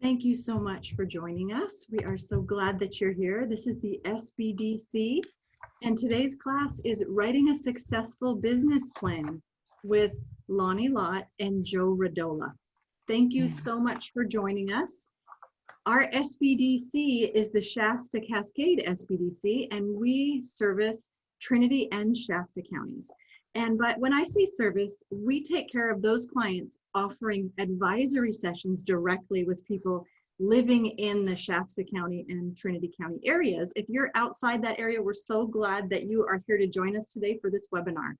Thank you so much for joining us. We are so glad that you're here. This is the SBDC, and today's class is Writing a Successful Business Plan with Lani Lott and Joe Rodola. Thank you so much for joining us. Our SBDC is the Shasta-Cascade SBDC, and we service Trinity and Shasta counties. But when I say service, we take care of those clients offering advisory sessions directly with people living in the Shasta County and Trinity County areas. If you're outside that area, we're so glad that you are here to join us today for this webinar.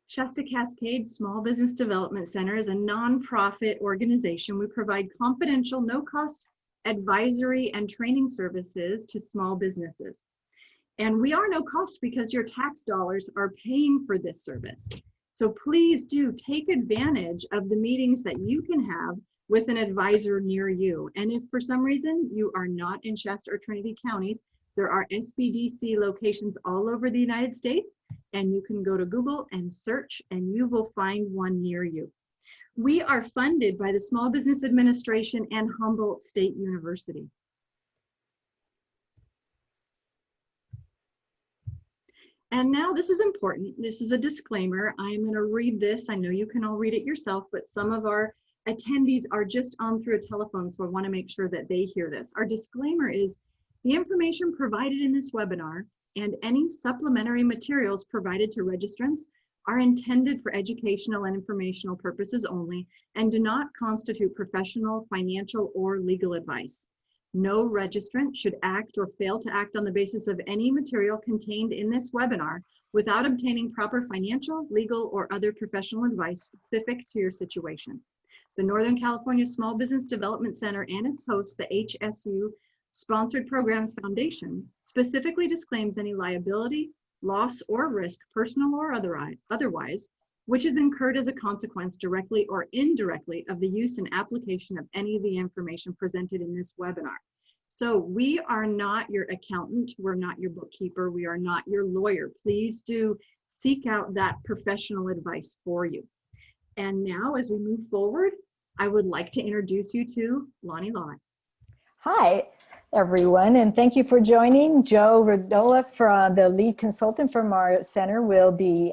Shasta-Cascade Small Business Development Center is a nonprofit organization. We provide confidential, no-cost advisory and training services to small businesses. And we are no cost because your tax dollars are paying for this service. So please do take advantage of the meetings that you can have with an advisor near you. And if for some reason you are not in Shasta or Trinity counties, there are SBDC locations all over the United States, and you can go to Google and search and you will find one near you. We are funded by the Small Business Administration and Humboldt State University. And now this is important. This is a disclaimer. I'm going to read this. I know you can all read it yourself, but some of our attendees are just on through a telephone, so I want to make sure that they hear this. Our disclaimer is the information provided in this webinar and any supplementary materials provided to registrants are intended for educational and informational purposes only and do not constitute professional, financial, or legal advice. No registrant should act or fail to act on the basis of any material contained in this webinar without obtaining proper financial, legal, or other professional advice specific to your situation. The Northern California Small Business Development Center and its host, the HSU Sponsored Programs Foundation, specifically disclaims any liability, loss, or risk, personal or otherwise, which is incurred as a consequence directly or indirectly of the use and application of any of the information presented in this webinar. So we are not your accountant, we're not your bookkeeper, we are not your lawyer. Please do seek out that professional advice for you. And now as we move forward, I would like to introduce you to Lani Lott. Hi, everyone, and thank you for joining. Joe Rodola, from the lead consultant from our center, will be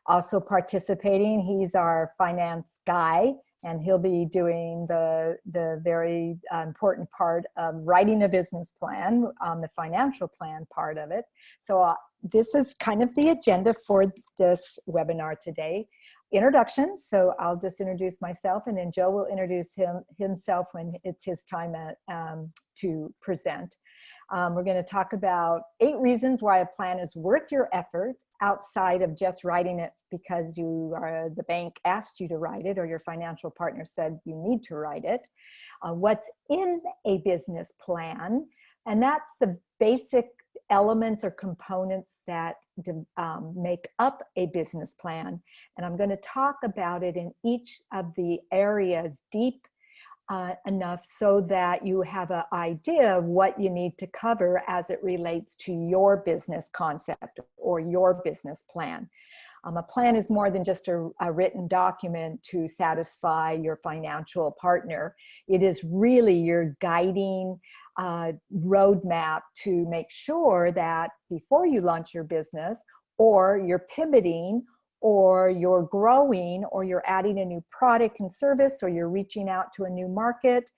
also participating. He's our finance guy, and he'll be doing the very important part of writing a business plan, on the financial plan part of it. So this is kind of the agenda for this webinar today. Introductions, so I'll just introduce myself, and then Joe will introduce himself when it's his time to present. We're going to talk about 8 reasons why a plan is worth your effort outside of just writing it because the bank asked you to write it or your financial partner said you need to write it. What's in a business plan, and that's the basic elements or components that make up a business plan. And I'm going to talk about it in each of the areas deep enough so that you have an idea of what you need to cover as it relates to your business concept or your business plan. A plan is more than just a written document to satisfy your financial partner. It is really your guiding roadmap to make sure that before you launch your business, or you're pivoting, or you're growing, or you're adding a new product and service, or you're reaching out to a new market,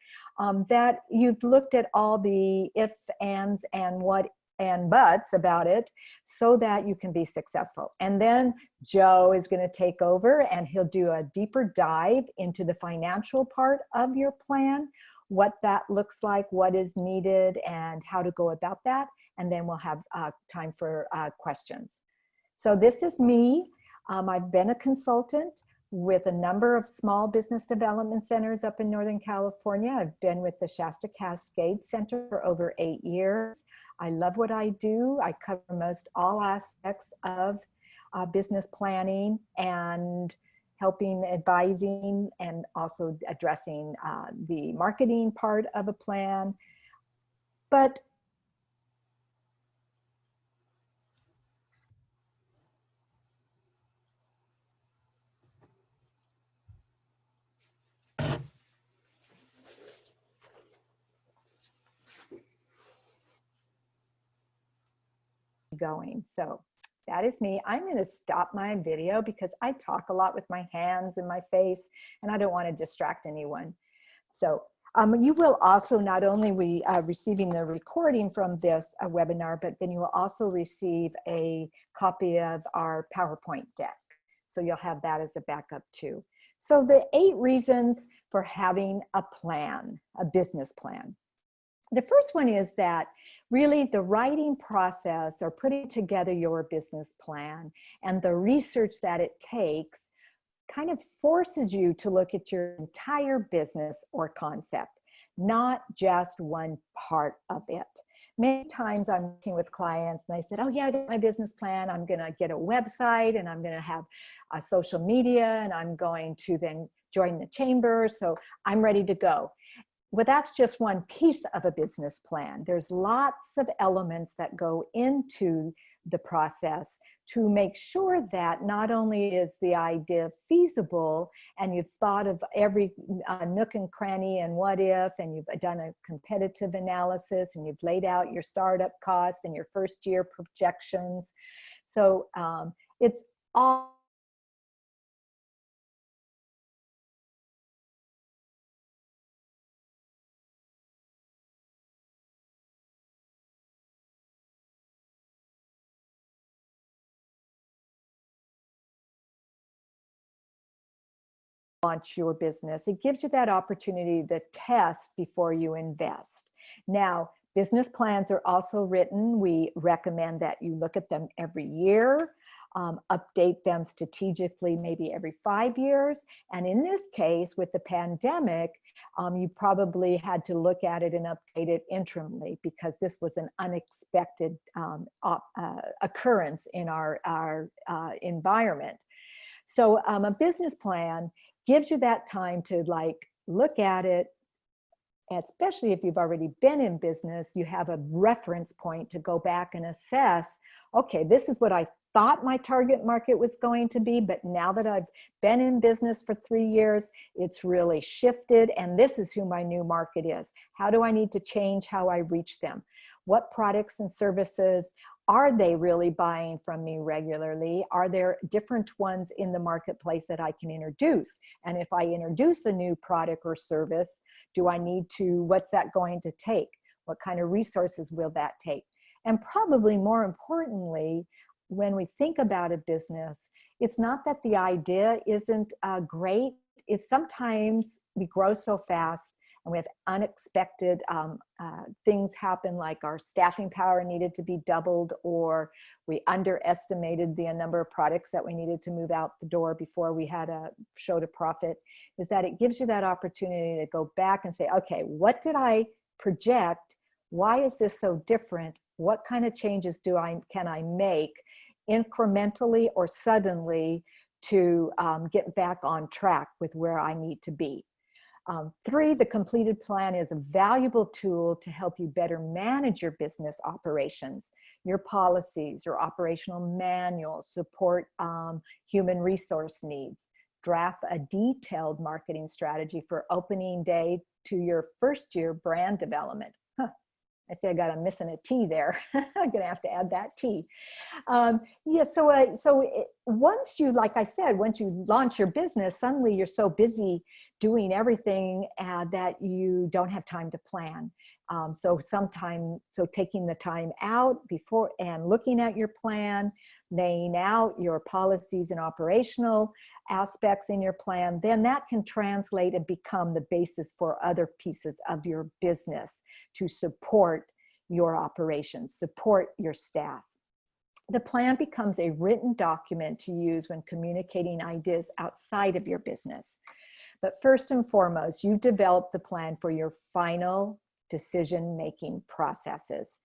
that you've looked at all the ifs, ands, and what and buts about it so that you can be successful. And then Joe is going to take over and he'll do a deeper dive into the financial part of your plan, what that looks like, what is needed, and how to go about that. And then we'll have time for questions. So this is me. I've been a consultant with a number of small business development centers up in Northern California. I've been with the Shasta-Cascade Center for over 8 years. I love what I do. I cover most all aspects of business planning and helping, advising, and also addressing the marketing part of a plan. But going. So that is me. I'm going to stop my video because I talk a lot with my hands and my face, and I don't want to distract anyone. So you will also not only be receiving the recording from this webinar, but then you will also receive a copy of our PowerPoint deck. So you'll have that as a backup too. So the 8 reasons for having a plan, a business plan. The first one is that really the writing process or putting together your business plan and the research that it takes kind of forces you to look at your entire business or concept, not just one part of it. Many times I'm working with clients and they said, oh yeah, I got my business plan. I'm going to get a website and I'm going to have a social media and I'm going to then join the chamber. So I'm ready to go. Well, that's just one piece of a business plan. There's lots of elements that go into the process to make sure that not only is the idea feasible and you've thought of every nook and cranny and what if, and you've done a competitive analysis and you've laid out your startup costs and your first year projections. So it's all launch your business. It gives you that opportunity to test before you invest. Now, business plans are also written. We recommend that you look at them every year, update them strategically maybe every 5 years. And in this case, with the pandemic, you probably had to look at it and update it interimly because this was an unexpected occurrence in our environment. So a business plan gives you that time to like look at it, especially if you've already been in business, you have a reference point to go back and assess, okay, this is what I thought my target market was going to be, but now that I've been in business for 3 years, it's really shifted and this is who my new market is. How do I need to change how I reach them? What products and services are they really buying from me regularly? Are there different ones in the marketplace that I can introduce? And if I introduce a new product or service, do I need to, what's that going to take? What kind of resources will that take? And probably more importantly, when we think about a business, it's not that the idea isn't great. It's sometimes we grow so fast and we have unexpected things happen, like our staffing power needed to be doubled, or we underestimated the number of products that we needed to move out the door before we had a show to profit, is that it gives you that opportunity to go back and say, okay, what did I project? Why is this so different? What kind of changes can I make incrementally or suddenly to get back on track with where I need to be? 3, the completed plan is a valuable tool to help you better manage your business operations, your policies, your operational manuals, support human resource needs, draft a detailed marketing strategy for opening day to your first year brand development. I say I got a missing a T there. I'm gonna have to add that T. Yeah, once you, like I said, once you launch your business, suddenly you're so busy doing everything that you don't have time to plan. So taking the time out before and looking at your plan, laying out your policies and operational aspects in your plan, then that can translate and become the basis for other pieces of your business to support your operations, support your staff. The plan becomes a written document to use when communicating ideas outside of your business. But first and foremost, you develop the plan for your final decision-making processes.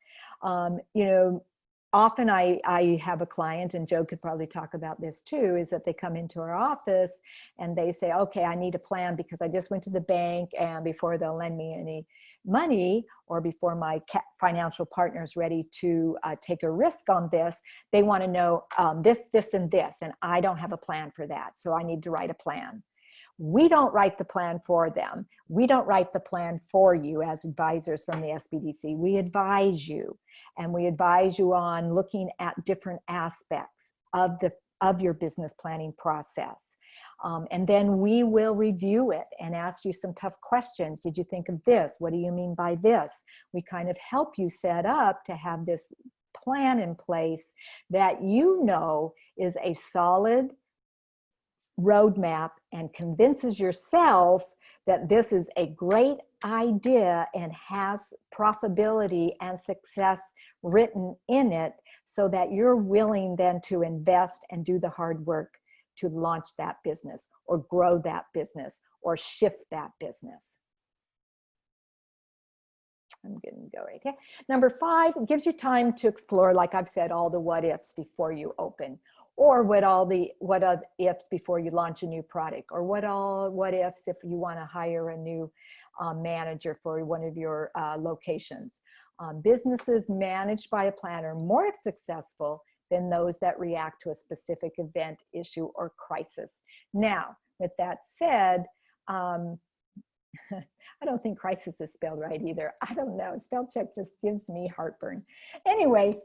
Often I have a client, and Joe could probably talk about this too, is that they come into our office and they say, okay, I need a plan because I just went to the bank and before they'll lend me any money or before my financial partner is ready to take a risk on this, they want to know this, and this, and I don't have a plan for that. So I need to write a plan. We don't write the plan for them. We don't write the plan for you as advisors from the SBDC. We advise you, and we advise you on looking at different aspects of your business planning process. And then we will review it and ask you some tough questions. Did you think of this? What do you mean by this? We kind of help you set up to have this plan in place that you know is a solid roadmap and convinces yourself that this is a great idea and has profitability and success written in it, so that you're willing then to invest and do the hard work to launch that business or grow that business or shift that business. I'm going to go right here. Number 5, it gives you time to explore, like I've said, all the what ifs before you open, or what ifs before you launch a new product, or what ifs if you want to hire a new manager for one of your locations. Businesses managed by a plan are more successful than those that react to a specific event, issue, or crisis. Now, with that said, I don't think crisis is spelled right either. I don't know. Spell check just gives me heartburn. Anyways,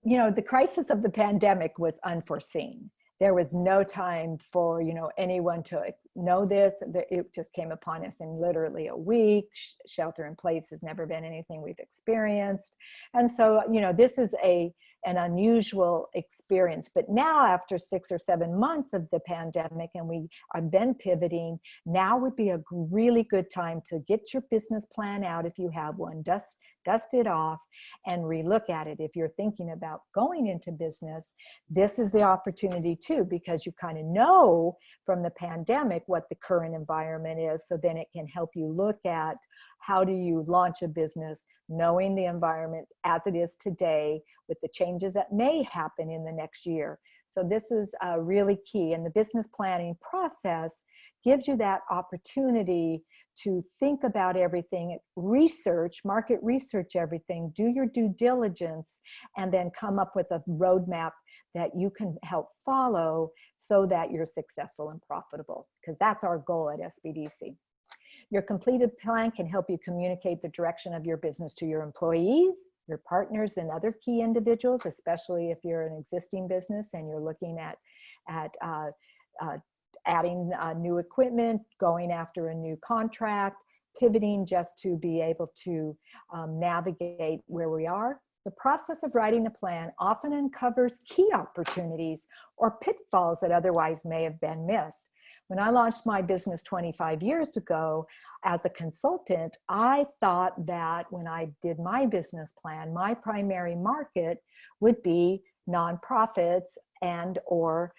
you know, the crisis of the pandemic was unforeseen. There was no time for, you know, anyone to know this. It just came upon us in literally a week. Shelter in place has never been anything we've experienced. And so, you know, this is an unusual experience. But now, after 6 or 7 months of the pandemic, and we are then pivoting, now would be a really good time to get your business plan out if you have one, dust it off and relook at it. If you're thinking about going into business, this is the opportunity too, because you kind of know from the pandemic what the current environment is. So then it can help you look at how do you launch a business, knowing the environment as it is today with the changes that may happen in the next year. So this is really key. And the business planning process gives you that opportunity to think about everything, research, market research everything, do your due diligence, and then come up with a roadmap that you can help follow so that you're successful and profitable, because that's our goal at SBDC. Your completed plan can help you communicate the direction of your business to your employees, your partners, and other key individuals, especially if you're an existing business and you're looking at adding new equipment, going after a new contract, pivoting just to be able to navigate where we are. The process of writing a plan often uncovers key opportunities or pitfalls that otherwise may have been missed. When I launched my business 25 years ago as a consultant, I thought that when I did my business plan, my primary market would be nonprofits and or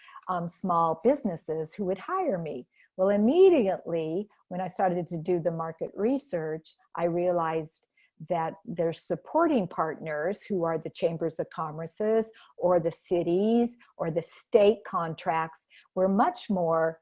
small businesses who would hire me. Well, immediately when I started to do the market research, I realized that their supporting partners, who are the chambers of commerces or the cities or the state contracts, were much more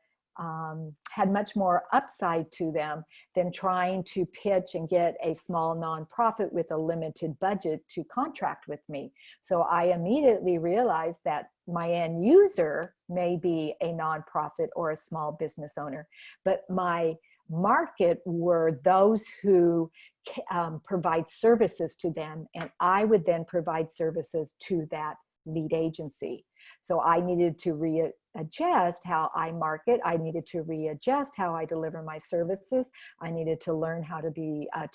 had much more upside to them than trying to pitch and get a small nonprofit with a limited budget to contract with me. So I immediately realized that my end user may be a nonprofit or a small business owner, but my market were those who provide services to them, and I would then provide services to that lead agency. So I needed to readjust how I market. I needed to readjust how I deliver my services. I needed to learn how to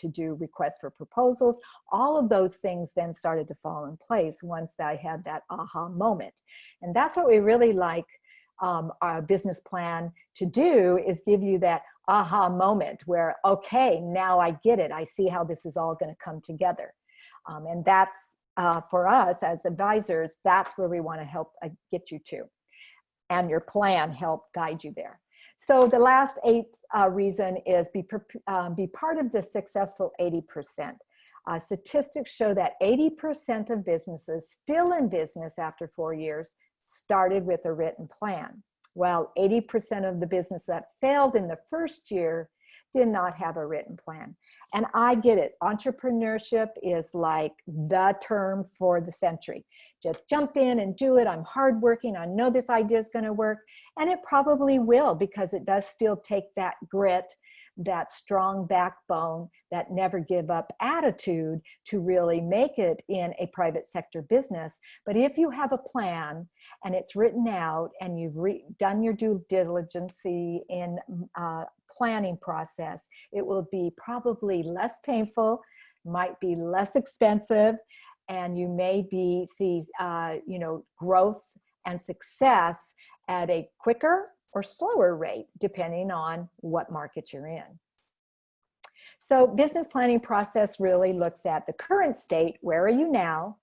do requests for proposals. All of those things then started to fall in place once I had that aha moment. And that's what we really like our business plan to do, is give you that aha moment where, okay, now I get it. I see how this is all going to come together. And that's for us as advisors, that's where we want to help get you to. And your plan help guide you there. So the last 8th reason is be part of the successful 80%. Statistics show that 80% of businesses still in business after 4 years started with a written plan. While 80% of the business that failed in the first year did not have a written plan. And I get it. Entrepreneurship is like the term for the century. Just jump in and do it. I'm hardworking. I know this idea is going to work. And it probably will, because it does still take that grit, that strong backbone, that never give up attitude to really make it in a private sector business. But if you have a plan and it's written out and you've done your due diligence in planning process, it will be probably less painful, might be less expensive, and you may see growth and success at a quicker or slower rate, depending on what market you're in. So business planning process really looks at the current state. Where are you now?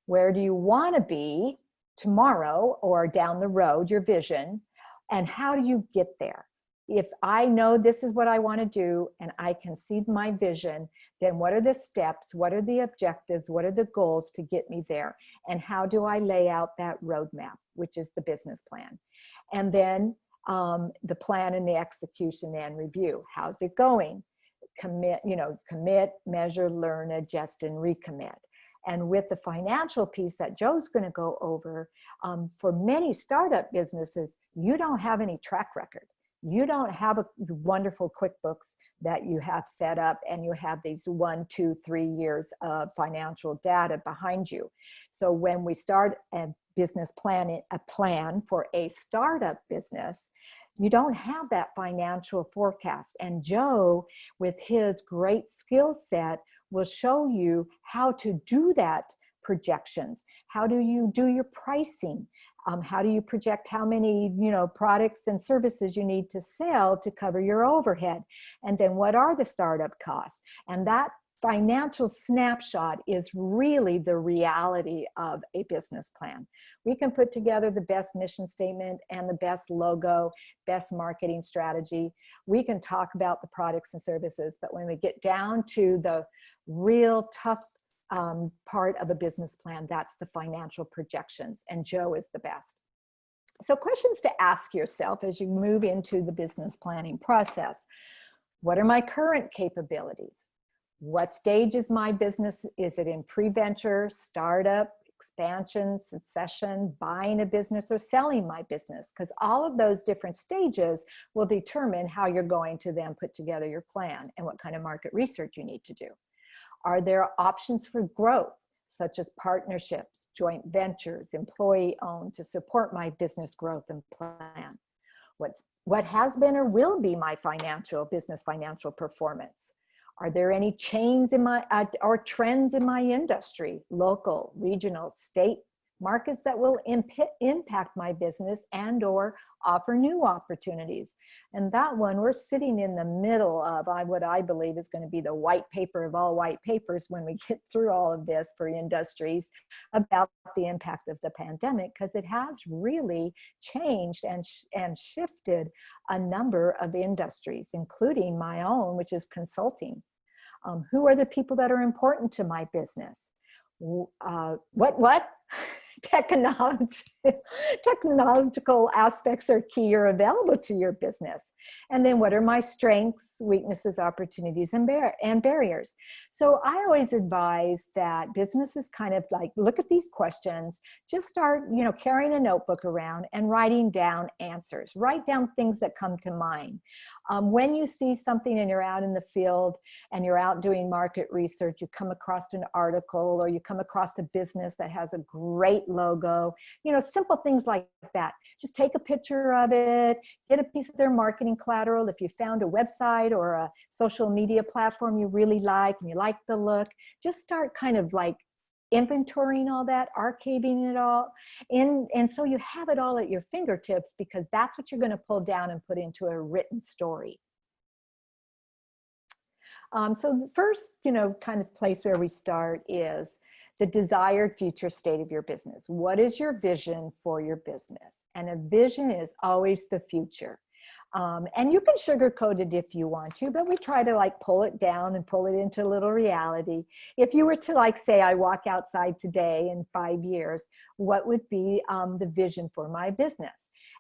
Where do you want to be tomorrow or down the road, your vision? And how do you get there? If I know this is what I want to do and I can see my vision, then what are the steps? What are the objectives? What are the goals to get me there? And how do I lay out that roadmap, which is the business plan? And then the plan and the execution and review. How's it going? Commit, measure, learn, adjust, and recommit. And with the financial piece that Joe's going to go over, for many startup businesses, you don't have any track record. You don't have a wonderful QuickBooks that you have set up and you have these 1, 2, 3 years of financial data behind you. So when we start a business plan, a plan for a startup business, you don't have that financial forecast. And Joe, with his great skill set, will show you how to do that projections. How do you do your pricing? How do you project how many, products and services you need to sell to cover your overhead? And then what are the startup costs? And that financial snapshot is really the reality of a business plan. We can put together the best mission statement and the best logo, best marketing strategy. We can talk about the products and services, but when we get down to the real tough part of a business plan, that's the financial projections, and Joe is the best. So questions to ask yourself as you move into the business planning process. What are my current capabilities? What stage is my business? Is it in pre-venture, startup, expansion, succession, buying a business, or selling my business? Because all of those different stages will determine how you're going to then put together your plan and what kind of market research you need to do. Are there options for growth, such as partnerships, joint ventures, employee-owned, to support my business growth and plan? What has been or will be my business financial performance? Are there any chains in or trends in my industry, local, regional, state markets that will impact my business and or offer new opportunities? And that one, we're sitting in the middle of what I believe is going to be the white paper of all white papers when we get through all of this for industries about the impact of the pandemic, because it has really changed and shifted a number of industries, including my own, which is consulting. Who are the people that are important to my business? What? Technological aspects are key or available to your business. And then what are my strengths, weaknesses, opportunities, and barriers? So I always advise that businesses kind of like look at these questions, just start, carrying a notebook around and writing down answers. Write down things that come to mind. When you see something and you're out in the field and you're out doing market research, you come across an article or you come across a business that has a great logo, simple things like that. Just take a picture of it, get a piece of their marketing collateral. If you found a website or a social media platform you really like and you like the look, just start kind of like inventorying all that, archiving it all and so you have it all at your fingertips, because that's what you're going to pull down and put into a written story. So the first, kind of place where we start is the desired future state of your business. What is your vision for your business? And a vision is always the future. And you can sugarcoat it if you want to, but we try to pull it down and pull it into a little reality. If you were to say, I walk outside today in 5 years, what would be the vision for my business?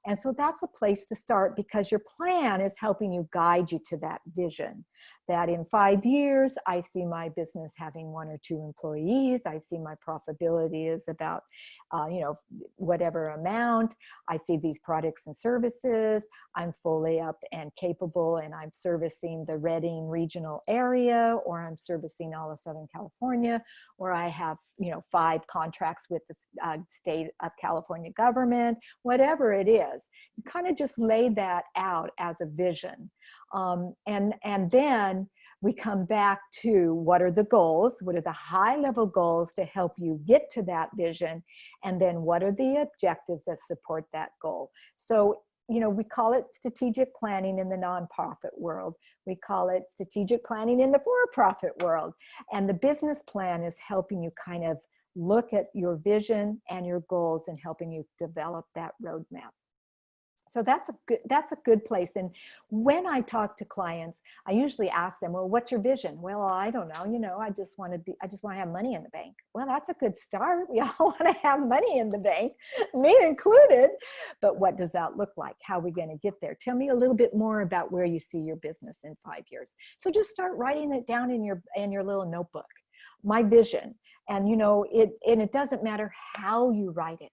And so that's a place to start, because your plan is helping you guide you to that vision, that in 5 years, I see my business having 1 or 2 employees. I see my profitability is about, whatever amount. I see these products and services. I'm fully up and capable, and I'm servicing the Redding regional area, or I'm servicing all of Southern California, or I have, 5 contracts with the state of California government, whatever it is. You kind of just lay that out as a vision. And then we come back to, what are the goals? What are the high level goals to help you get to that vision? And then what are the objectives that support that goal? So, we call it strategic planning in the nonprofit world. We call it strategic planning in the for-profit world. And the business plan is helping you kind of look at your vision and your goals and helping you develop that roadmap. So that's a good place. And when I talk to clients, I usually ask them, well, what's your vision? Well, I don't know. I just want to have money in the bank. Well, that's a good start. We all want to have money in the bank, me included. But what does that look like? How are we going to get there? Tell me a little bit more about where you see your business in 5 years. So just start writing it down in your little notebook. My vision. And it doesn't matter how you write it.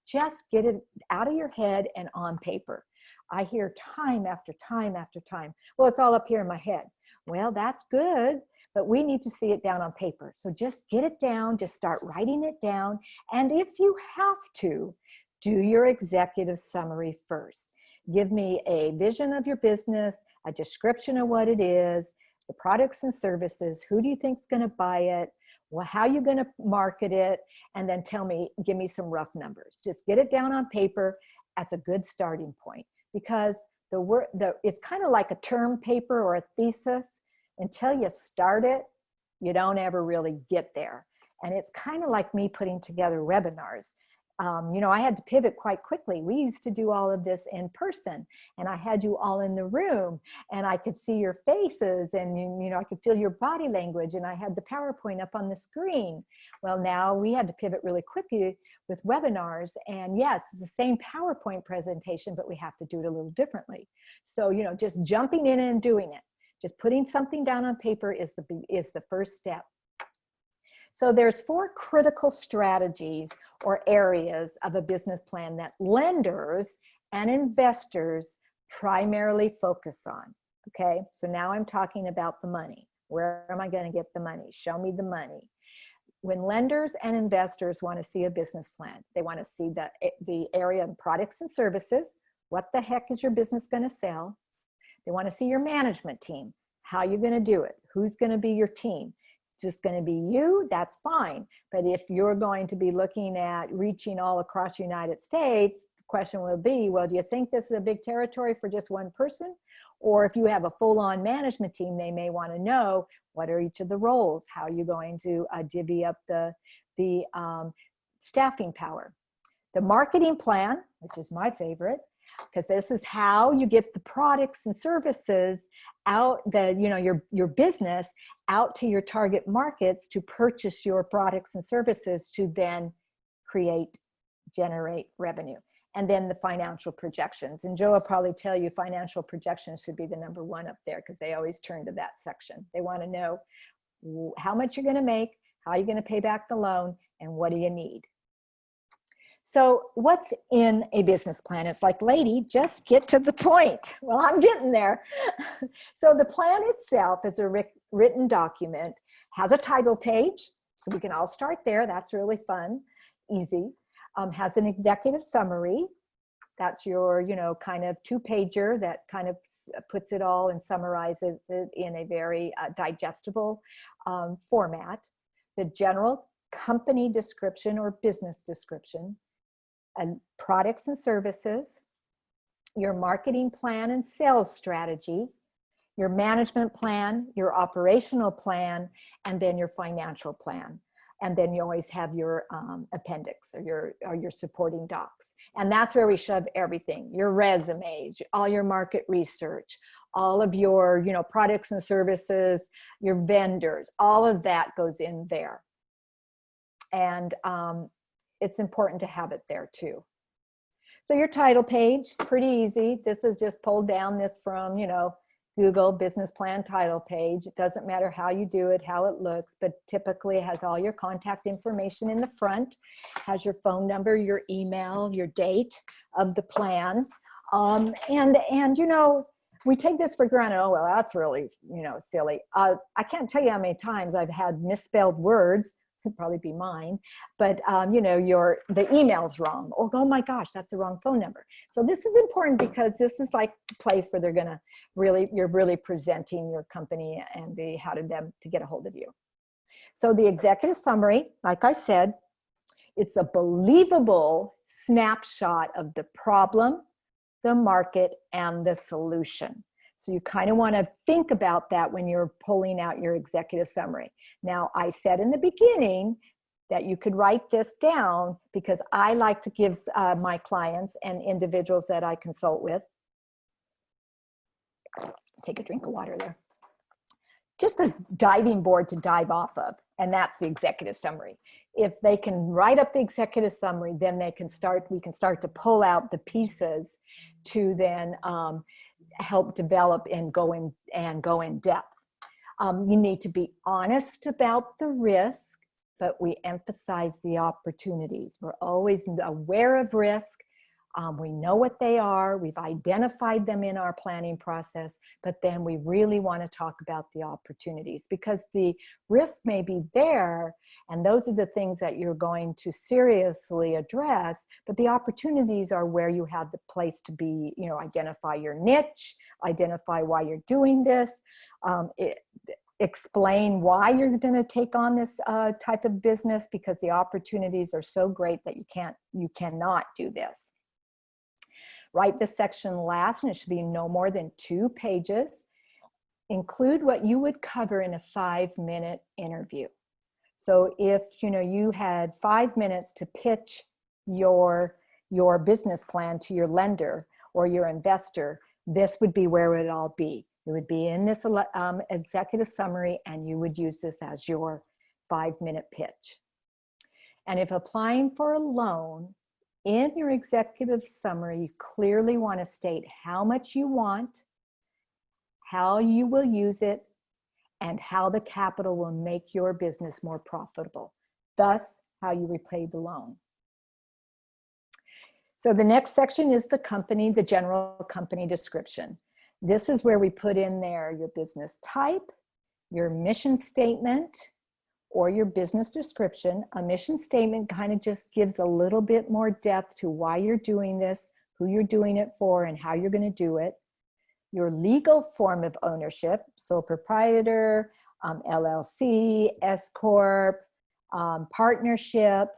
Just get it out of your head and on paper. I hear time after time after time, well, it's all up here in my head. Well, that's good, but we need to see it down on paper. So just get it down, just start writing it down. And if you have to, do your executive summary first. Give me a vision of your business, a description of what it is, the products and services, who do you think is going to buy it, well, how are you going to market it? And then give me some rough numbers. Just get it down on paper. That's a good starting point, because it's kind of like a term paper or a thesis. Until you start it, you don't ever really get there. And it's kind of like me putting together webinars. I had to pivot quite quickly. We used to do all of this in person, and I had you all in the room, and I could see your faces, and I could feel your body language, and I had the PowerPoint up on the screen. Well, now we had to pivot really quickly with webinars, and yes, it's the same PowerPoint presentation, but we have to do it a little differently. So, just jumping in and doing it, just putting something down on paper is the first step. So there's 4 critical strategies or areas of a business plan that lenders and investors primarily focus on. Okay, so now I'm talking about the money. Where am I going to get the money? Show me the money. When lenders and investors want to see a business plan, they want to see the area of products and services. What the heck is your business going to sell? They want to see your management team. How are you going to do it? Who's going to be your team? Just going to be you, that's fine. But if you're going to be looking at reaching all across the United States, the question will be, well, do you think this is a big territory for just one person? Or if you have a full-on management team, they may want to know, what are each of the roles? How are you going to divvy up the staffing power? The marketing plan, which is my favorite, because this is how you get the products and services out, your business out to your target markets to purchase your products and services to then generate revenue. And then the financial projections. And Joe will probably tell you financial projections should be the number 1 up there, because they always turn to that section. They want to know how much you're going to make, how you're going to pay back the loan, and what do you need. So what's in a business plan? It's like, lady, just get to the point. Well, I'm getting there. So the plan itself is a written document, has a title page, so we can all start there. That's really fun, easy. Has an executive summary. That's your, kind of 2-pager that kind of puts it all and summarizes it in a very digestible format. The general company description or business description, and products and services, your marketing plan and sales strategy, your management plan, your operational plan, and then your financial plan. And then you always have your appendix or your supporting docs. And that's where we shove everything, your resumes, all your market research, all of your products and services, your vendors, all of that goes in there. And it's important to have it there too. So your title page, pretty easy. This is just pulled down this from, Google business plan title page. It doesn't matter how you do it, how it looks, but typically it has all your contact information in the front, has your phone number, your email, your date of the plan. We take this for granted. Oh, well, that's really, silly. I can't tell you how many times I've had misspelled words. Could probably be mine, but the email's wrong. Oh my gosh, that's the wrong phone number. So this is important because this is like the place where you're really presenting your company and how to get a hold of you. So the executive summary, like I said, it's a believable snapshot of the problem, the market, and the solution. So you kind of want to think about that when you're pulling out your executive summary. Now, I said in the beginning that you could write this down because I like to give my clients and individuals that I consult with, take a drink of water there, just a diving board to dive off of, and that's the executive summary. If they can write up the executive summary, then we can start to pull out the pieces to then help develop and go in depth. You need to be honest about the risk, but we emphasize the opportunities. We're always aware of risk. We know what they are. We've identified them in our planning process, but then we really want to talk about the opportunities because the risk may be there, and those are the things that you're going to seriously address, but the opportunities are where you have the place to be, identify your niche, identify why you're doing this, explain why you're going to take on this type of business because the opportunities are so great that you cannot do this. Write this section last, and it should be no more than 2 pages. Include what you would cover in a 5-minute interview. So if you had 5 minutes to pitch your business plan to your lender or your investor, this would be where it would all be. It would be in this executive summary, and you would use this as your 5-minute pitch. And if applying for a loan, in your executive summary, you clearly want to state how much you want, how you will use it, and how the capital will make your business more profitable, thus how you repay the loan. So the next section is the general company description. This is where we put in there your business type, your mission statement, or your business description. A mission statement kind of just gives a little bit more depth to why you're doing this, who you're doing it for, and how you're going to do it. Your legal form of ownership, sole proprietor, LLC, S Corp, partnership,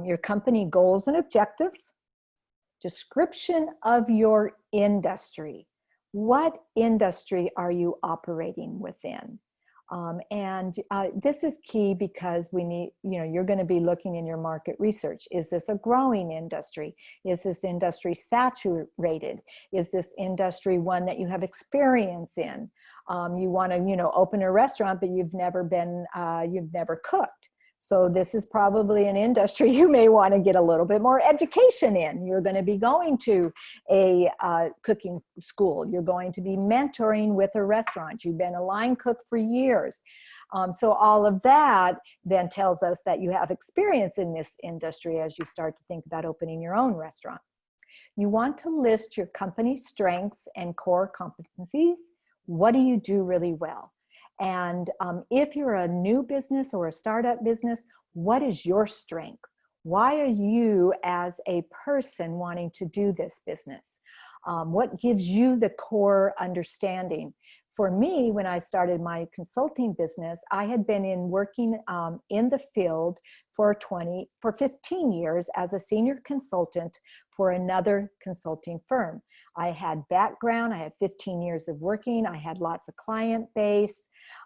your company goals and objectives, description of your industry. What industry are you operating within? This is key because we need, you're going to be looking in your market research. Is this a growing industry? Is this industry saturated? Is this industry one that you have experience in? You want to, open a restaurant, but you've never cooked. So this is probably an industry you may want to get a little bit more education in. You're going to be going to a cooking school. You're going to be mentoring with a restaurant. You've been a line cook for years. So all of that then tells us that you have experience in this industry as you start to think about opening your own restaurant. You want to list your company's strengths and core competencies. What do you do really well? And if you're a new business or a startup business, what is your strength? Why are you as a person wanting to do this business? What gives you the core understanding? For me, when I started my consulting business, I had been working in the field for 15 years as a senior consultant for another consulting firm. I had background, I had 15 years of working, I had lots of client base,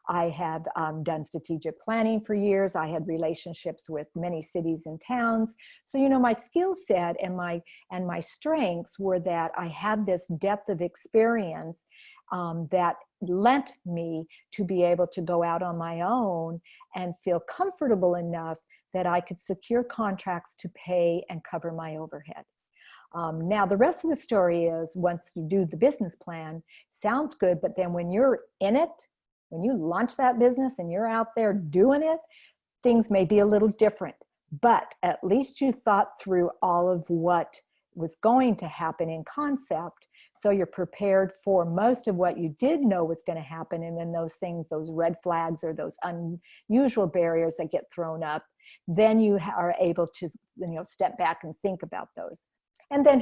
I had done strategic planning for years, I had relationships with many cities and towns. So, my skill set and my strengths were that I had this depth of experience that lent me to be able to go out on my own and feel comfortable enough that I could secure contracts to pay and cover my overhead. Now, the rest of the story is once you do the business plan, sounds good, but then when you're in it, when you launch that business and you're out there doing it, things may be a little different. But at least you thought through all of what was going to happen in concept. So you're prepared for most of what you did know was going to happen. And then those things, those red flags or those unusual barriers that get thrown up, then you are able to, step back and think about those. And then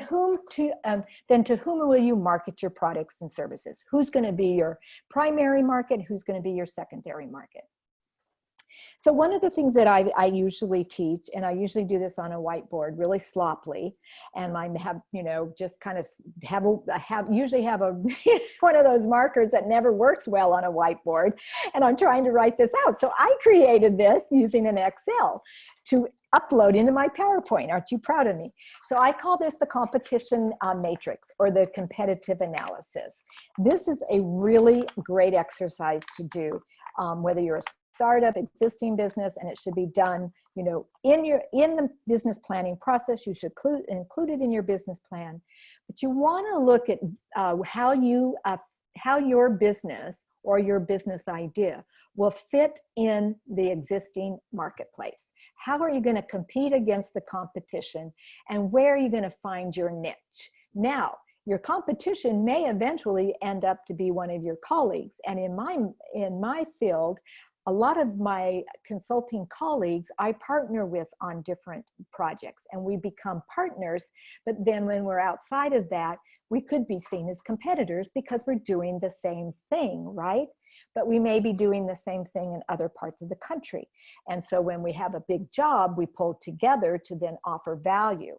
to whom will you market your products and services? Who's going to be your primary market? Who's going to be your secondary market? So one of the things that I usually teach, and I usually do this on a whiteboard really sloppily, and I have, just kind of usually have a one of those markers that never works well on a whiteboard, and I'm trying to write this out. So I created this using an Excel to upload into my PowerPoint. Aren't you proud of me? So I call this the competition matrix, or the competitive analysis. This is a really great exercise to do, whether you're a startup, existing business, and it should be done, in the business planning process. You should include it in your business plan, but you want to look at how your business or your business idea will fit in the existing marketplace. How are you going to compete against the competition, and where are you going to find your niche? Now, your competition may eventually end up to be one of your colleagues, and in my field, a lot of my consulting colleagues I partner with on different projects, and we become partners. But then when we're outside of that, we could be seen as competitors because we're doing the same thing, right? But we may be doing the same thing in other parts of the country. And so when we have a big job, we pull together to then offer value.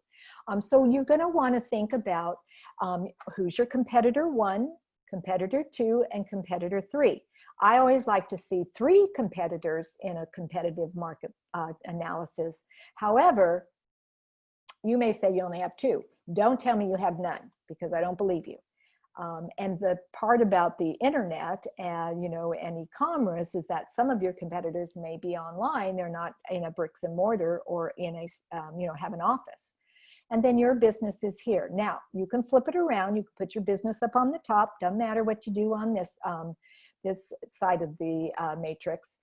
So you're going to want to think about who's your competitor 1, competitor 2, and competitor 3. I always like to see 3 competitors in a competitive market analysis. However, you may say you only have 2. Don't tell me you have none, because I don't believe you. And the part about the internet and, and e-commerce is that some of your competitors may be online. They're not in a bricks and mortar or in a, have an office. And then your business is here. Now, you can flip it around. You can put your business up on the top. Doesn't matter what you do on this, this side of the matrix.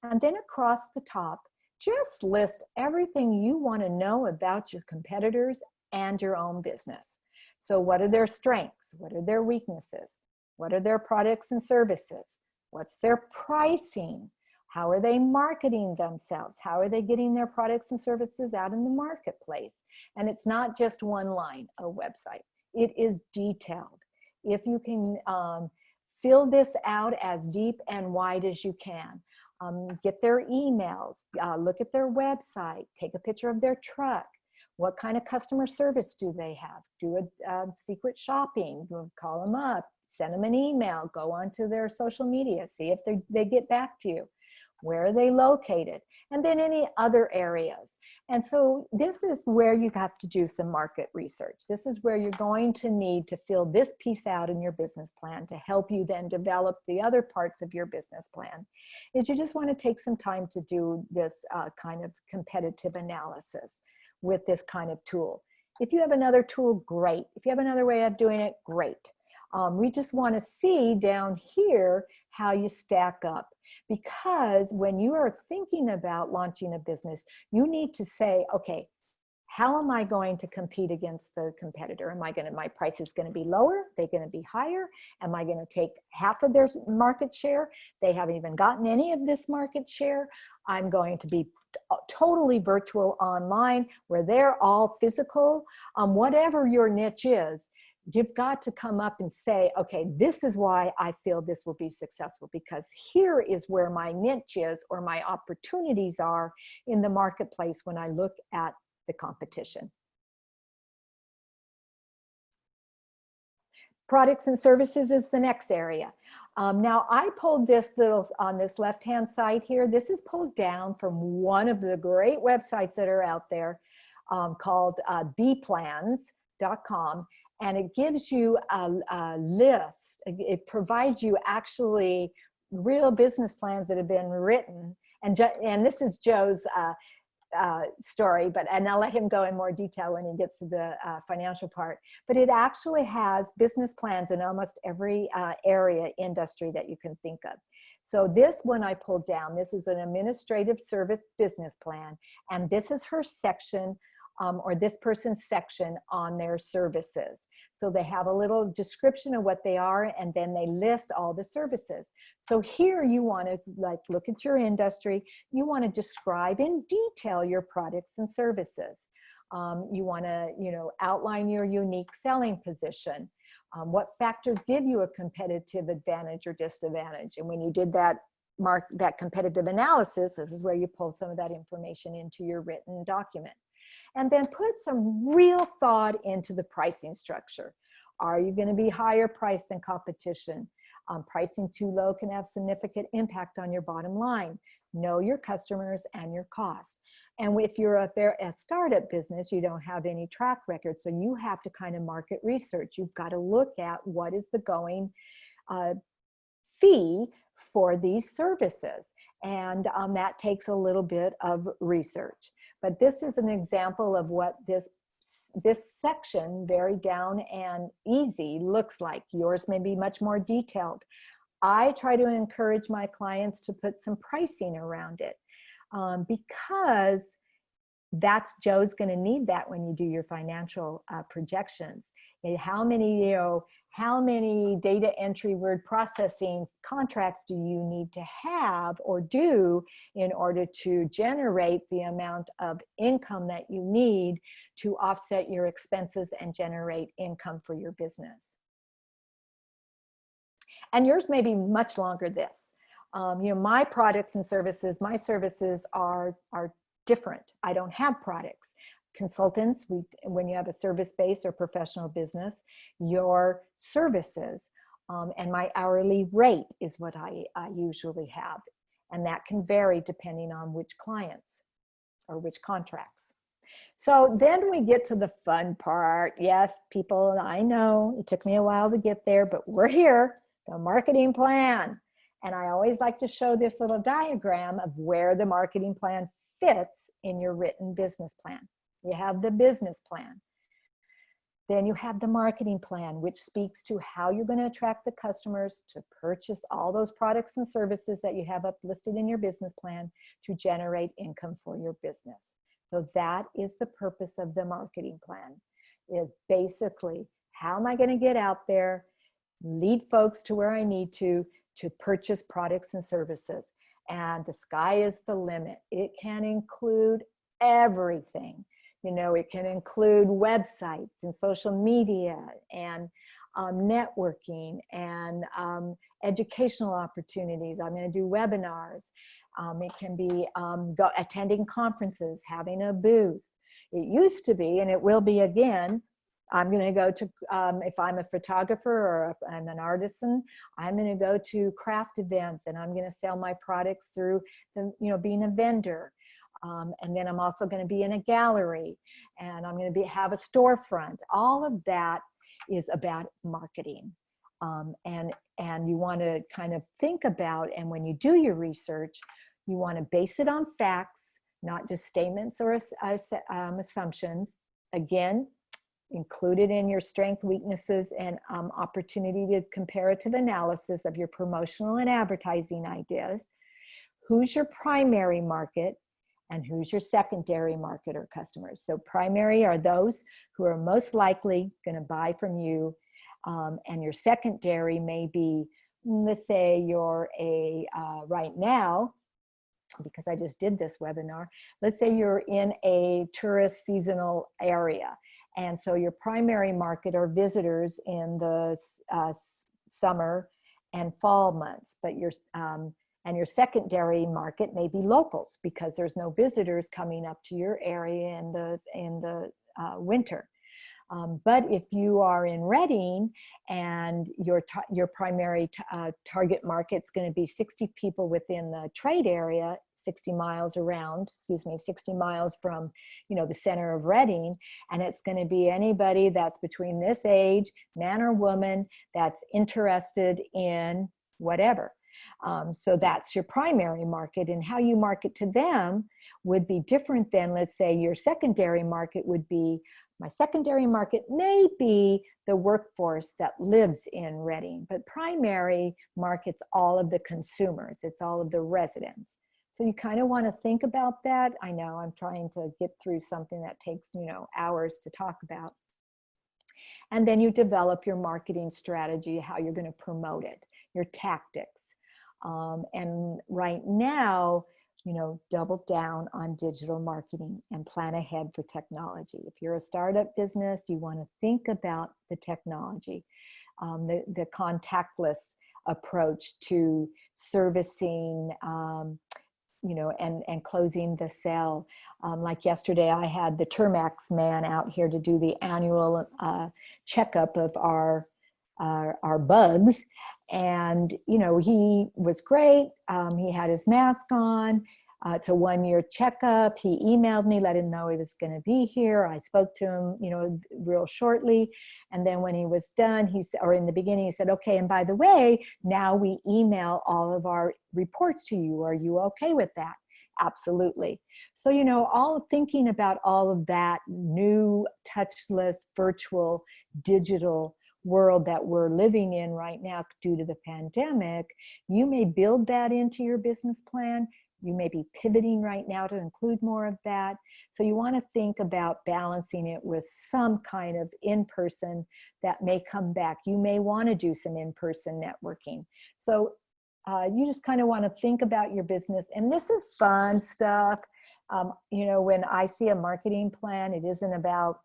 And then across the top, just list everything you want to know about your competitors and your own business. So what are their strengths? What are their weaknesses? What are their products and services? What's their pricing? How are they marketing themselves? How are they getting their products and services out in the marketplace? And it's not just one line, a website. It is detailed. If you can fill this out as deep and wide as you can, get their emails, look at their website, take a picture of their truck. What kind of customer service do they have? Do a secret shopping, call them up, send them an email, go onto their social media, see if they get back to you. Where are they located? And then any other areas. And so this is where you have to do some market research. This is where you're going to need to fill this piece out in your business plan to help you then develop the other parts of your business plan. Is you just want to take some time to do this kind of competitive analysis with this kind of tool. If you have another tool, great. If you have another way of doing it, great. We just want to see down here how you stack up. Because when you are thinking about launching a business, you need to say, okay, how am I going to compete against the competitor? My price is going to be lower? They're going to be higher? Am I going to take half of their market share? They haven't even gotten any of this market share. I'm going to be totally virtual online where they're all physical. Whatever your niche is, you've got to come up and say, okay, this is why I feel this will be successful, because here is where my niche is or my opportunities are in the marketplace when I look at the competition. Products and services is the next area. Now I pulled this little, on this left-hand side here, this is pulled down from one of the great websites that are out there called bplans.com. And it gives you a list. It provides you actually real business plans that have been written. And this is Joe's story, and I'll let him go in more detail when he gets to the financial part. But it actually has business plans in almost every area, industry that you can think of. So this one I pulled down, this is an administrative service business plan, and this is her section, or this person's section on their services. So they have a little description of what they are, and then they list all the services. So here you want to look at your industry. You want to describe in detail your products and services. You want to, outline your unique selling position. What factors give you a competitive advantage or disadvantage? And when you did that competitive analysis, this is where you pull some of that information into your written document. And then put some real thought into the pricing structure. Are you going to be higher priced than competition? Pricing too low can have significant impact on your bottom line. Know your customers and your cost. And if you're a startup business, you don't have any track record, so you have to kind of market research. You've got to look at what is the going fee for these services. And that takes a little bit of research. But this is an example of what this section, very down and easy, looks like. Yours may be much more detailed. I try to encourage my clients to put some pricing around it, because Joe's going to need that when you do your financial projections. And how many data entry word processing contracts do you need to have or do in order to generate the amount of income that you need to offset your expenses and generate income for your business? And yours may be much longer this. My products and services, my services are different. I don't have products. Consultants, when you have a service-based or professional business, your services and my hourly rate is what I usually have. And that can vary depending on which clients or which contracts. So then we get to the fun part. Yes, people, I know it took me a while to get there, but we're here, the marketing plan. And I always like to show this little diagram of where the marketing plan fits in your written business plan. You have the business plan. Then you have the marketing plan, which speaks to how you're going to attract the customers to purchase all those products and services that you have up listed in your business plan to generate income for your business. So that is the purpose of the marketing plan, is basically how am I going to get out there, lead folks to where I need to purchase products and services. And the sky is the limit. It can include everything. It can include websites and social media and networking and educational opportunities. I'm going to do webinars. It can be attending conferences, having a booth. It used to be, and it will be again, I'm going to go to, if I'm a photographer or I'm an artisan, I'm going to go to craft events and I'm going to sell my products through, being a vendor. And then I'm also going to be in a gallery and I'm going to have a storefront. All of that is about marketing. And you want to kind of think about, and when you do your research, you want to base it on facts, not just statements or assumptions. Again, included in your strength, weaknesses, and opportunity to comparative analysis of your promotional and advertising ideas. Who's your primary market and who's your secondary market or customers? So primary are those who are most likely going to buy from you, and your secondary may be, let's say you're right now, because I just did this webinar, let's say you're in a tourist seasonal area. And so your primary market are visitors in the summer and fall months, but your secondary market may be locals because there's no visitors coming up to your area in the winter. But if you are in Redding and your primary target market's going to be 60 people within the trade area, 60 miles around, 60 miles from, the center of Redding, and it's going to be anybody that's between this age, man or woman, that's interested in whatever. So that's your primary market, and how you market to them would be different than, let's say, your secondary market would be, my secondary market may be the workforce that lives in Reading, but primary markets all of the consumers, it's all of the residents. So you kind of want to think about that. I know I'm trying to get through something that takes, hours to talk about. And then you develop your marketing strategy, how you're going to promote it, your tactics. And right now, double down on digital marketing and plan ahead for technology. If you're a startup business, you want to think about the technology, the contactless approach to servicing, and closing the sale. Like yesterday, I had the Termax man out here to do the annual checkup of our bugs. And, he was great. He had his mask on. It's a 1-year checkup. He emailed me, let him know he was going to be here. I spoke to him, real shortly. And then when he was done, or in the beginning, he said, okay, and by the way, now we email all of our reports to you. Are you okay with that? Absolutely. So, all thinking about all of that new touchless, virtual, digital world that we're living in right now due to the pandemic, you may build that into your business plan. You may be pivoting right now to include more of that. So you want to think about balancing it with some kind of in-person that may come back. You may want to do some in-person networking. So you just kind of want to think about your business. And this is fun stuff. When I see a marketing plan, it isn't about,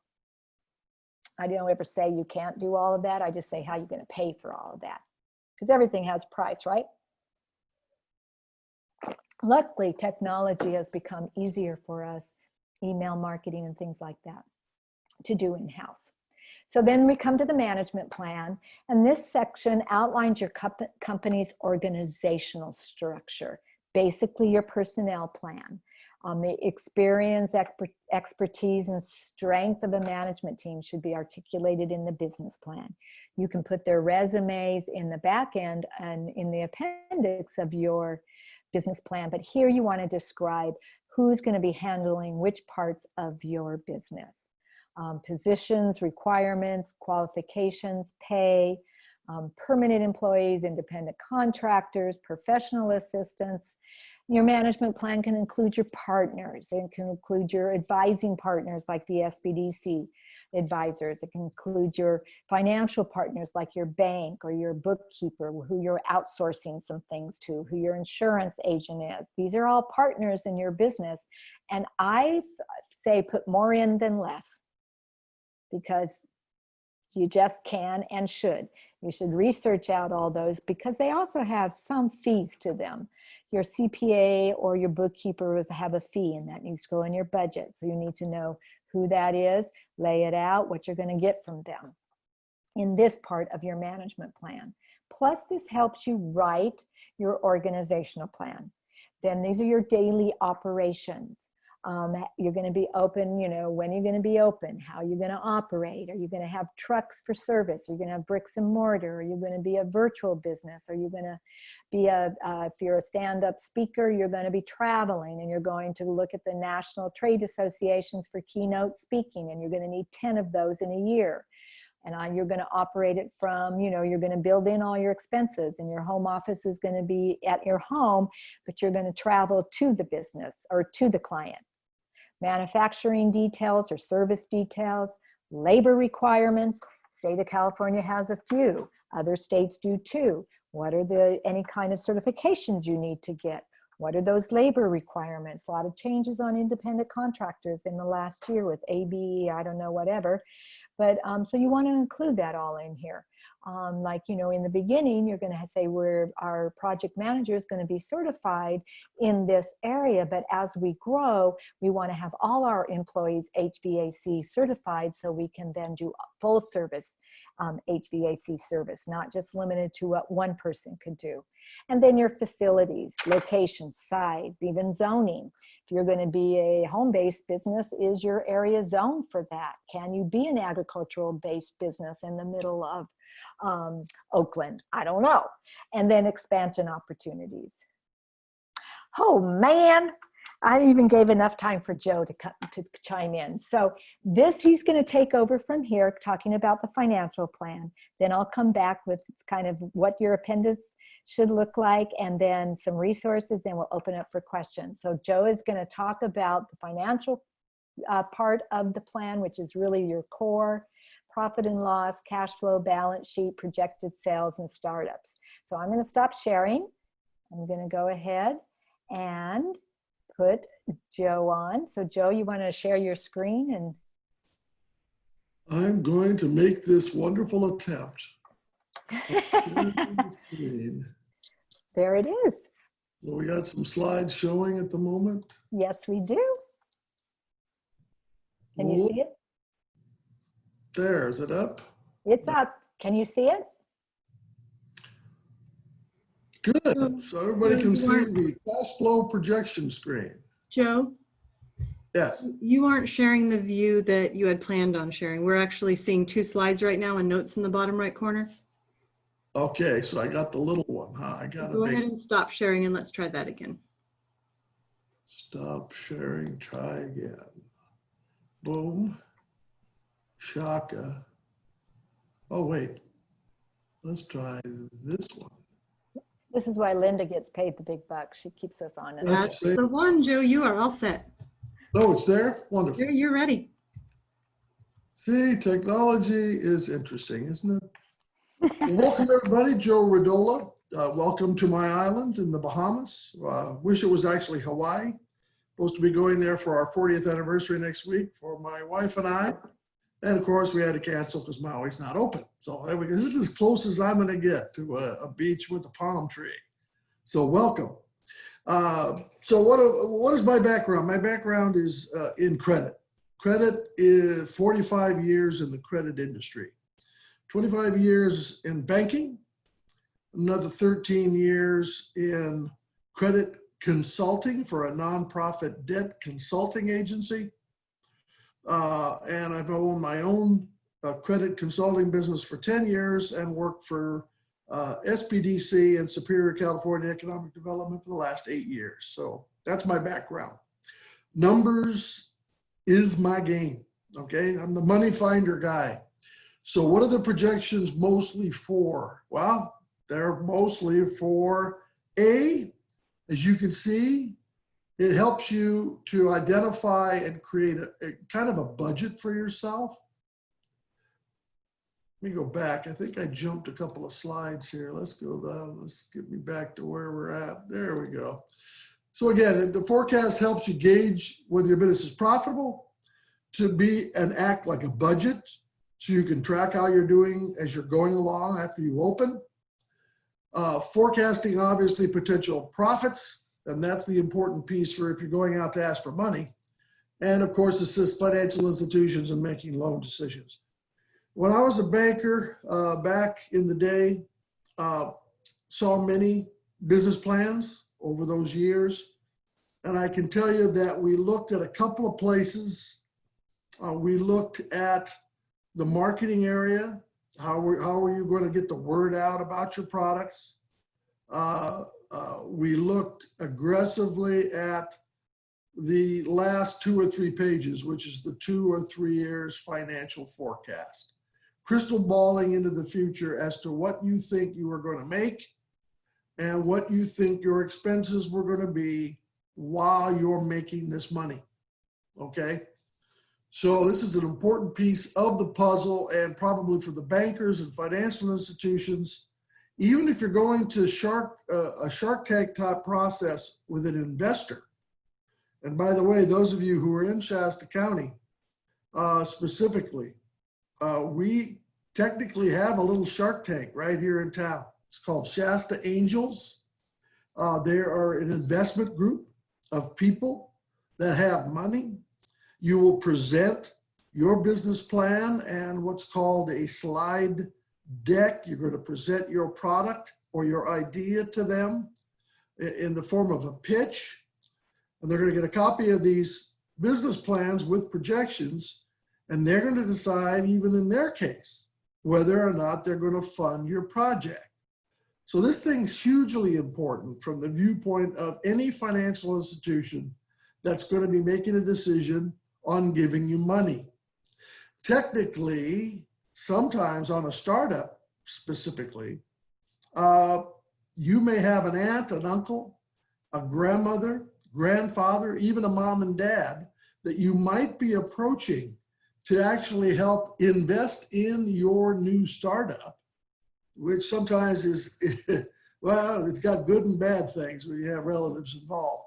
I don't ever say you can't do all of that. I just say how you're going to pay for all of that. Because everything has a price, right? Luckily, technology has become easier for us, email marketing and things like that, to do in-house. So then we come to the management plan, and this section outlines your company's organizational structure, basically your personnel plan. The experience, expertise, and strength of a management team should be articulated in the business plan. You can put their resumes in the back end and in the appendix of your business plan, but here you want to describe who's going to be handling which parts of your business. Positions, requirements, qualifications, pay, permanent employees, independent contractors, professional assistants. Your management plan can include your partners. It can include your advising partners like the SBDC advisors. It can include your financial partners like your bank or your bookkeeper who you're outsourcing some things to, who your insurance agent is. These are all partners in your business. And I say put more in than less, because you just can and should. You should research out all those because they also have some fees to them. Your CPA or your bookkeeper will have a fee, and that needs to go in your budget. So you need to know who that is, lay it out, what you're going to get from them in this part of your management plan. Plus, this helps you write your organizational plan. Then these are your daily operations. You're going to be open, when you're going to be open, how you're going to operate. Are you going to have trucks for service? Are you going to have bricks and mortar? Are you going to be a virtual business? Are you going to be if you're a stand-up speaker, you're going to be traveling and you're going to look at the national trade associations for keynote speaking, and you're going to need 10 of those in a year. And you're going to operate it from, you're going to build in all your expenses, and your home office is going to be at your home, but you're going to travel to the business or to the client. Manufacturing details or service details, labor requirements. State of California has a few, other states do too. What are any kind of certifications you need to get? What are those labor requirements? A lot of changes on independent contractors in the last year with ABE, I don't know, whatever. But so you want to include that all in here. In the beginning, you're going to say our project manager is going to be certified in this area. But as we grow, we want to have all our employees HVAC certified so we can then do full service HVAC service, not just limited to what one person could do. And then your facilities, location, size, even zoning. you're going to be a home-based business, is your area zoned for that? Can you be an agricultural-based business in the middle of Oakland? I don't know. And then expansion opportunities. Oh man, I even gave enough time for Joe to chime in. So he's going to take over from here, talking about the financial plan. Then I'll come back with kind of what your appendix should look like, and then some resources, and we'll open up for questions. So Joe is going to talk about the financial part of the plan, which is really your core, profit and loss, cash flow, balance sheet, projected sales, and startups. So I'm going to stop sharing. I'm going to go ahead and put Joe on. So Joe, you want to share your screen? And I'm going to make this wonderful attempt. There it is. So we got some slides showing at the moment. Yes, we do. Can you see it? There, is it up? It's up. Can you see it? Good. So everybody can see the cash flow projection screen. Joe, Yes. you aren't sharing the view that you had planned on sharing. We're actually seeing 2 slides right now and notes in the bottom right corner. Okay, so I got the little one, huh? I got to Go ahead and stop sharing and let's try that again. Stop sharing, try again. Boom. Shaka. Oh, wait. Let's try this one. This is why Linda gets paid the big bucks. She keeps us on it. That's the one, Joe. You are all set. Oh, it's there? Wonderful. You're ready. See, technology is interesting, isn't it? Well, welcome, everybody. Joe Rodola. Welcome to my island in the Bahamas. Wish it was actually Hawaii. Supposed to be going there for our 40th anniversary next week for my wife and I. And of course, we had to cancel because Maui's not open. So there we go. This is as close as I'm going to get to a beach with a palm tree. So welcome. So what is my background? My background is in credit. Credit is 45 years in the credit industry. 25 years in banking, another 13 years in credit consulting for a nonprofit debt consulting agency. And I've owned my own credit consulting business for 10 years and worked for SBDC and Superior California Economic Development for the last 8 years. So that's my background. Numbers is my game, okay? I'm the money finder guy. So what are the projections mostly for? Well, they're mostly for A, as you can see, it helps you to identify and create a kind of a budget for yourself. Let me go back. I think I jumped a couple of slides here. Let's go down. Let's get me back to where we're at. There we go. So again, the forecast helps you gauge whether your business is profitable, to be and act like a budget, so you can track how you're doing as you're going along after you open. Forecasting, obviously, potential profits, and that's the important piece for if you're going out to ask for money. And of course, assist financial institutions in making loan decisions. When I was a banker back in the day, saw many business plans over those years. And I can tell you that we looked at a couple of places. We looked at the marketing area. How are you going to get the word out about your products? We looked aggressively at the last 2 or 3 pages, which is the 2 or 3 years financial forecast. Crystal balling into the future as to what you think you are going to make and what you think your expenses were going to be while you're making this money, okay? So this is an important piece of the puzzle, and probably for the bankers and financial institutions, even if you're going to a Shark Tank type process with an investor. And by the way, those of you who are in Shasta County specifically, we technically have a little Shark Tank right here in town. It's called Shasta Angels. They are an investment group of people that have money. You will present your business plan and what's called a slide deck. You're going to present your product or your idea to them in the form of a pitch. And they're going to get a copy of these business plans with projections, and they're going to decide, even in their case, whether or not they're going to fund your project. So this thing's hugely important from the viewpoint of any financial institution that's going to be making a decision on giving you money. Technically, sometimes on a startup specifically, you may have an aunt, an uncle, a grandmother, grandfather, even a mom and dad that you might be approaching to actually help invest in your new startup, which sometimes is, well, it's got good and bad things when you have relatives involved.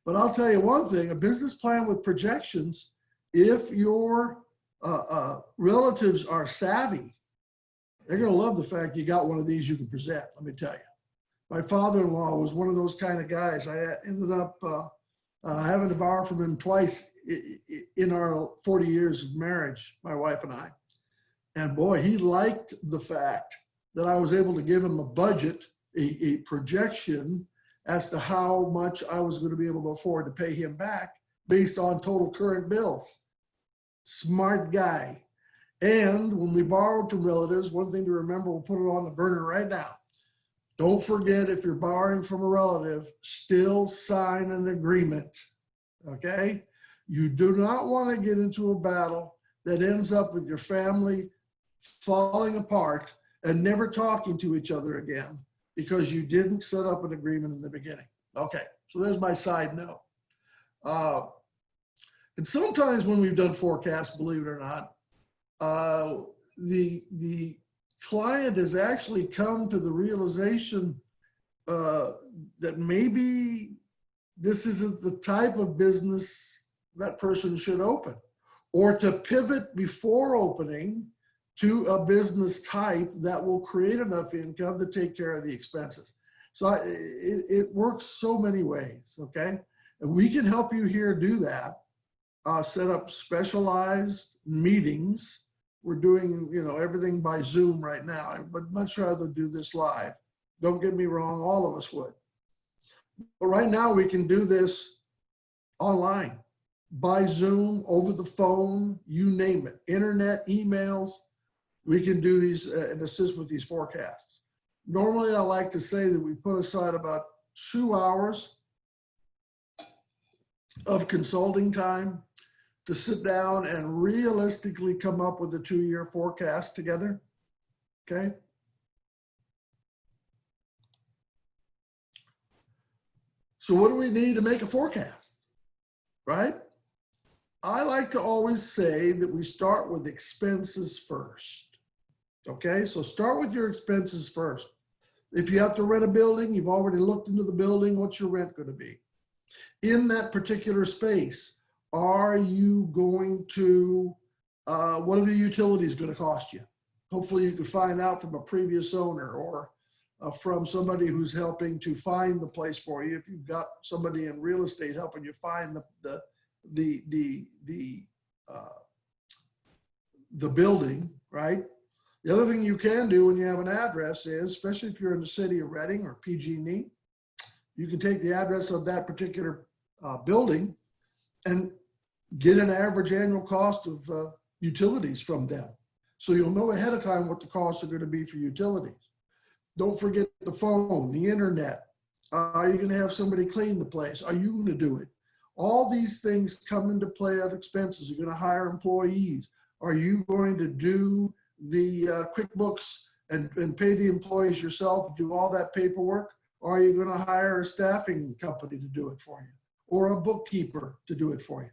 But I'll tell you one thing, a business plan with projections, if your relatives are savvy, they're going to love the fact you got one of these you can present, let me tell you. My father-in-law was one of those kind of guys. I ended up having to borrow from him twice in our 40 years of marriage, my wife and I. And boy, he liked the fact that I was able to give him a budget, a projection as to how much I was going to be able to afford to pay him back based on total current bills. Smart guy. And when we borrowed from relatives, one thing to remember, we'll put it on the burner right now. Don't forget, if you're borrowing from a relative, still sign an agreement, okay? You do not want to get into a battle that ends up with your family falling apart and never talking to each other again because you didn't set up an agreement in the beginning. Okay, so there's my side note. And sometimes when we've done forecasts, believe it or not, the client has actually come to the realization that maybe this isn't the type of business that person should open, or to pivot before opening to a business type that will create enough income to take care of the expenses. So it works so many ways, okay? And we can help you here do that. Set up specialized meetings. We're doing, everything by Zoom right now. I would much rather do this live. Don't get me wrong, all of us would. But right now we can do this online, by Zoom, over the phone, you name it, internet, emails. We can do these and assist with these forecasts. Normally I like to say that we put aside about 2 hours of consulting time to sit down and realistically come up with a 2-year forecast together, okay? So what do we need to make a forecast, right? I like to always say that we start with expenses first, okay? So start with your expenses first. If you have to rent a building, you've already looked into the building, what's your rent gonna be? In that particular space, are you going to, what are the utilities going to cost you? Hopefully you can find out from a previous owner or from somebody who's helping to find the place for you. If you've got somebody in real estate helping you find the building, right? The other thing you can do when you have an address is, especially if you're in the city of Reading or PG&E, you can take the address of that particular building and get an average annual cost of utilities from them. So you'll know ahead of time what the costs are going to be for utilities. Don't forget the phone, the internet. Are you going to have somebody clean the place? Are you going to do it? All these things come into play at expenses. You're going to hire employees. Are you going to do the QuickBooks and pay the employees yourself, do all that paperwork? Or are you going to hire a staffing company to do it for you, or a bookkeeper to do it for you?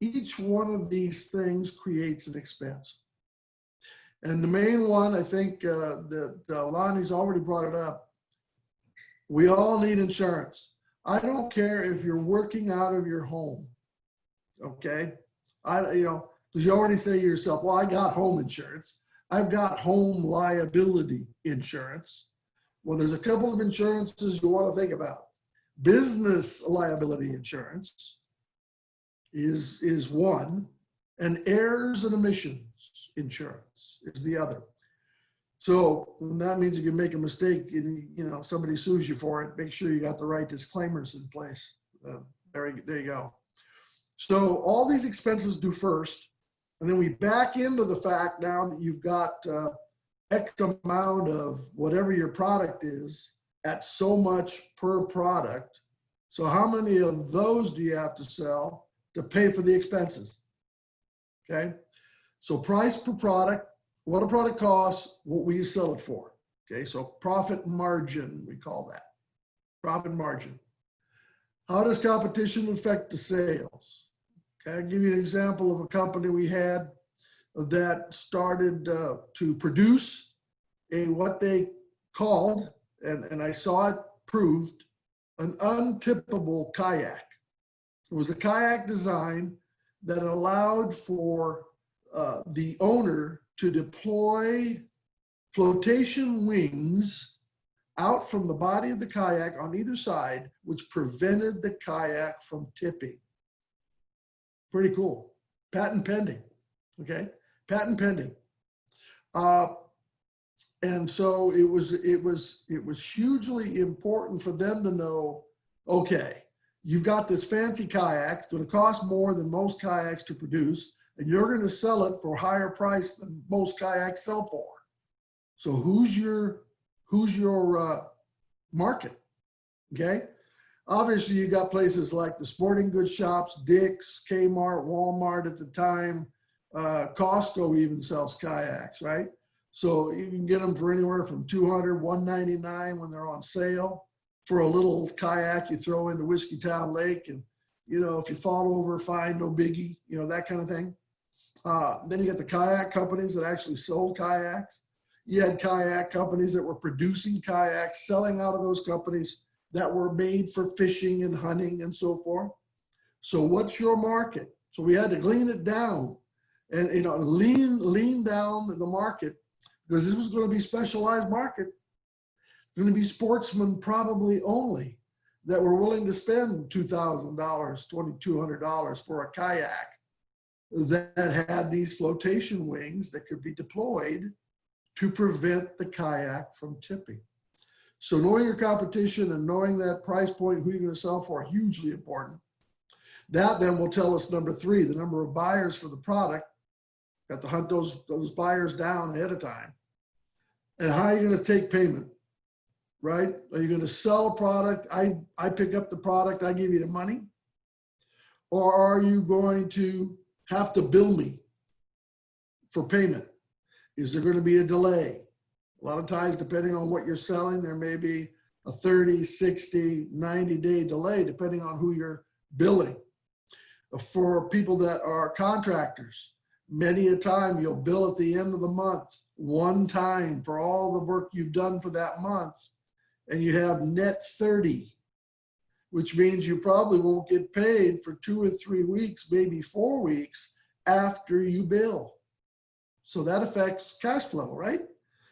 Each one of these things creates an expense. And the main one, I think that Lani's already brought it up. We all need insurance. I don't care if you're working out of your home, okay? Because you already say to yourself, well, I got home insurance. I've got home liability insurance. Well, there's a couple of insurances you want to think about. Business liability insurance is one, and errors and omissions insurance is the other. So that means if you make a mistake and somebody sues you for it, make sure you got the right disclaimers in place. There you go. So all these expenses due first, and then we back into the fact now that you've got X amount of whatever your product is at so much per product. So how many of those do you have to sell to pay for the expenses? Okay. So price per product, what a product costs, what we sell it for. Okay. So profit margin, we call that profit margin. How does competition affect the sales? Okay. I'll give you an example of a company we had that started to produce what they called, and I saw it proved, an untippable kayak. It was a kayak design that allowed for the owner to deploy flotation wings out from the body of the kayak on either side, which prevented the kayak from tipping. Pretty cool. Patent pending. Okay, patent pending. And so it was hugely important for them to know, okay, you've got this fancy kayak, it's going to cost more than most kayaks to produce, and you're going to sell it for a higher price than most kayaks sell for. So who's your market? Okay, obviously you got places like the sporting goods shops, Dick's, Kmart, Walmart at the time, Costco even sells kayaks, right? So you can get them for anywhere from $200, $199 when they're on sale for a little kayak you throw into Whiskey Town Lake, and you know, if you fall over, fine, no biggie, you know, that kind of thing. Then you got the kayak companies that actually sold kayaks. You had kayak companies that were producing kayaks, selling out of those companies that were made for fishing and hunting and so forth. So what's your market? So we had to glean it down and, you know, lean down the market, because this was going to be specialized market. Going to be sportsmen probably only that were willing to spend $2,000, $2,200 for a kayak that had these flotation wings that could be deployed to prevent the kayak from tipping. So knowing your competition and knowing that price point, who you're going to sell for, hugely important. That then will tell us, number three, the number of buyers for the product. Got to hunt those buyers down ahead of time. And how are you going to take payment, right? Are you going to sell a product? I pick up the product, I give you the money? Or are you going to have to bill me for payment? Is there going to be a delay? A lot of times, depending on what you're selling, there may be a 30, 60, 90-day delay, depending on who you're billing. For people that are contractors, many a time you'll bill at the end of the month, one time for all the work you've done for that month, and you have net 30, which means you probably won't get paid for 2 or 3 weeks, maybe 4 weeks after you bill. So that affects cash flow, right?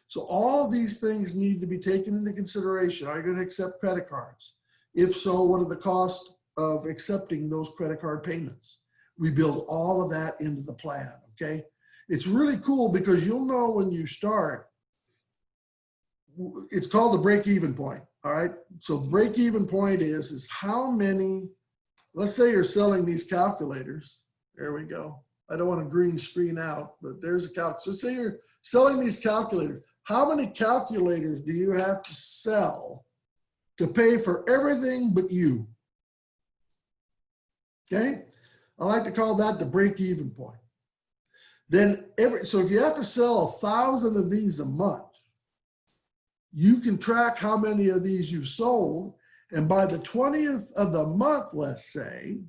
So all these things need to be taken into consideration. Are you going to accept credit cards? If so, what are the costs of accepting those credit card payments? We build all of that into the plan, okay? It's really cool because you'll know when you start. It's called the break-even point, all right? So the break-even point is how many, let's say you're selling these calculators. There we go. I don't want to green screen out, but there's a calculator. So say you're selling these calculators. How many calculators do you have to sell to pay for everything but you? Okay? I like to call that the break-even point. Then so if you have to sell 1,000 of these a month, you can track how many of these you've sold, and by the 20th of the month, let's say,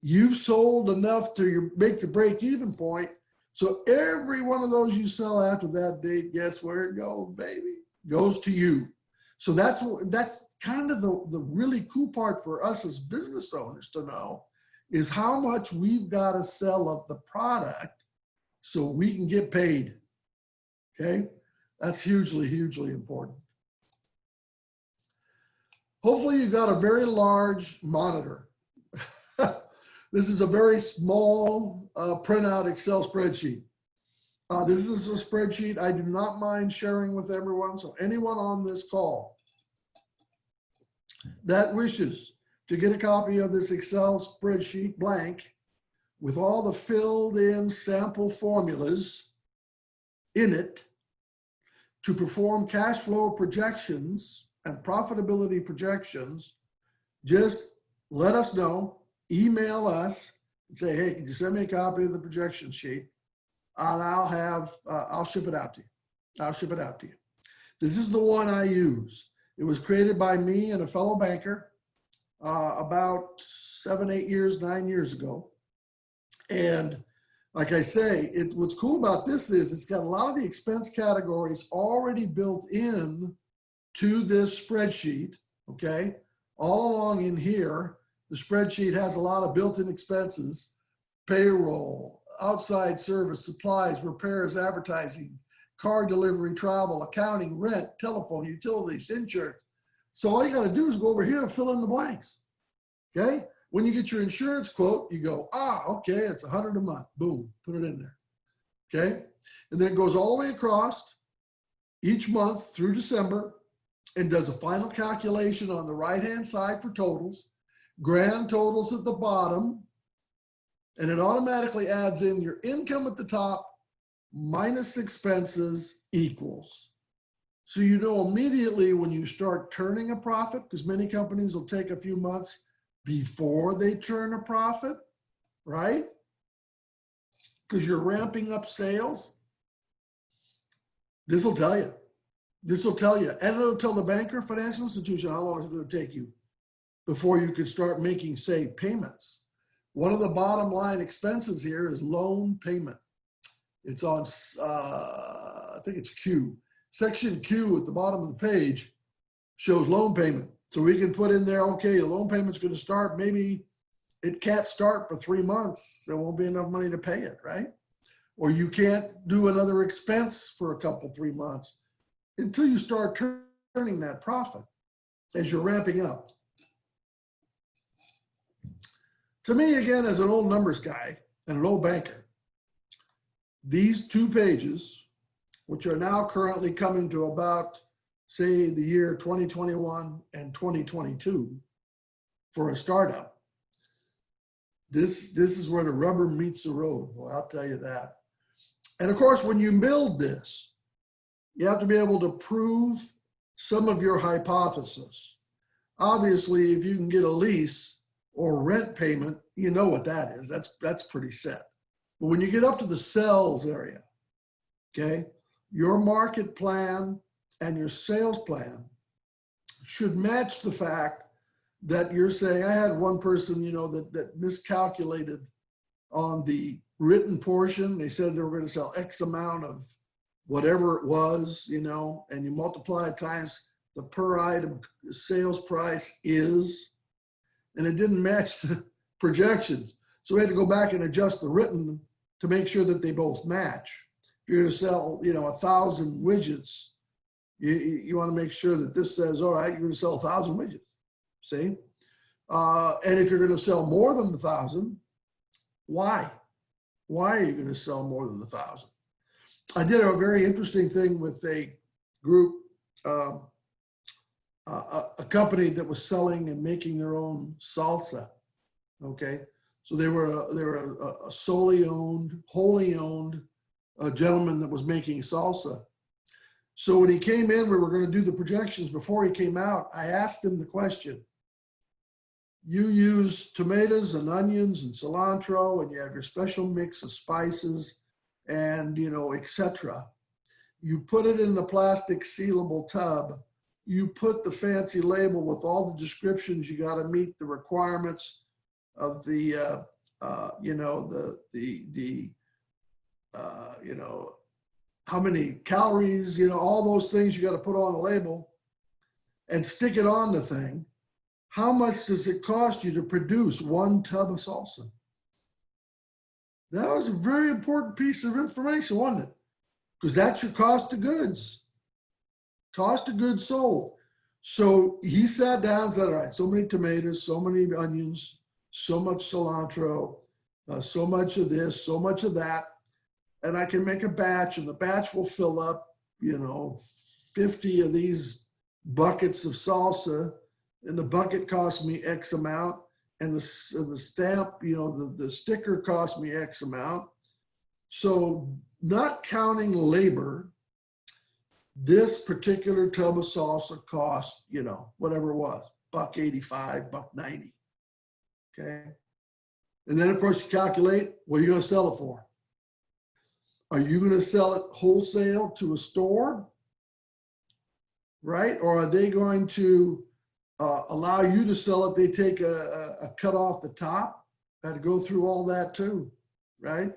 you've sold enough to make your break-even point. So every one of those you sell after that date, guess where it goes, baby? Goes to you. So that's kind of the really cool part for us as business owners to know, is how much we've got to sell of the product so we can get paid. Okay? That's hugely, hugely important. Hopefully you've got a very large monitor. This is a very small printout Excel spreadsheet. This is a spreadsheet I do not mind sharing with everyone. So anyone on this call that wishes to get a copy of this Excel spreadsheet blank with all the filled in sample formulas in it to perform cash flow projections and profitability projections, just let us know, email us and say, hey, can you send me a copy of the projection sheet? And I'll ship it out to you. I'll ship it out to you. This is the one I use. It was created by me and a fellow banker about 7, 8 years, 9 years ago. And like I say, what's cool about this is it's got a lot of the expense categories already built in to this spreadsheet, okay? All along in here, the spreadsheet has a lot of built-in expenses, payroll, outside service, supplies, repairs, advertising, car delivery, travel, accounting, rent, telephone, utilities, insurance. So all you got to do is go over here and fill in the blanks, okay? When you get your insurance quote, you go, okay, it's $100 a month. Boom, put it in there, okay? And then it goes all the way across each month through December and does a final calculation on the right-hand side for totals, grand totals at the bottom, and it automatically adds in your income at the top minus expenses equals. So you know immediately when you start turning a profit, because many companies will take a few months before they turn a profit, right? Because you're ramping up sales. This will tell you. This will tell you. And it'll tell the banker, financial institution, how long it's going to take you before you can start making, say, payments. One of the bottom line expenses here is loan payment. It's on, I think it's Q. Section Q at the bottom of the page shows loan payment. So we can put in there, okay, the loan payment's going to start, maybe it can't start for 3 months. There won't be enough money to pay it, right? Or you can't do another expense for a couple, 3 months until you start turning that profit as you're ramping up. To me, again, as an old numbers guy and an old banker, these 2 pages, which are now currently coming to about, say, the year 2021 and 2022 for a startup, this is where the rubber meets the road. Well, I'll tell you that. And of course, when you build this, you have to be able to prove some of your hypothesis. Obviously, if you can get a lease or rent payment, you know what that is. That's pretty set. But when you get up to the sales area, okay, your market plan and your sales plan should match the fact that you're saying, I had one person, you know, that miscalculated on the written portion. They said they were going to sell X amount of whatever it was, you know, and you multiply it times the per item sales price is, and it didn't match the projections. So we had to go back and adjust the written to make sure that they both match. If you're going to sell, you know, 1,000 widgets, you want to make sure that this says, all right, you're going to sell 1,000 widgets, see? And if you're going to sell more than 1,000, why? Why are you going to sell more than 1,000? I did a very interesting thing with a group, a company that was selling and making their own salsa, okay? So they were a solely owned, wholly owned gentleman that was making salsa. So when he came in, we were going to do the projections. Before he came out, I asked him the question, you use tomatoes and onions and cilantro, and you have your special mix of spices and, you know, etc. You put it in the plastic sealable tub. You put the fancy label with all the descriptions. You got to meet the requirements of the, you know, you know, how many calories, you know, all those things you got to put on the label and stick it on the thing. How much does it cost you to produce 1 tub of salsa? That was a very important piece of information, wasn't it? Because that's your cost of goods. Cost of goods sold. So he sat down and said, all right, so many tomatoes, so many onions, so much cilantro, so much of this, so much of that. And I can make a batch, and the batch will fill up, you know, 50 of these buckets of salsa. and the bucket cost me X amount, and the stamp, you know, the sticker cost me X amount. So not counting labor, this particular tub of salsa cost, you know, whatever it was, $1.85, $1.90. Okay. And then of course you calculate, what are you going to sell it for? Are you going to sell it wholesale to a store? Right? Or are they going to allow you to sell it? They take a cut off the top. Had to go through all that too, right?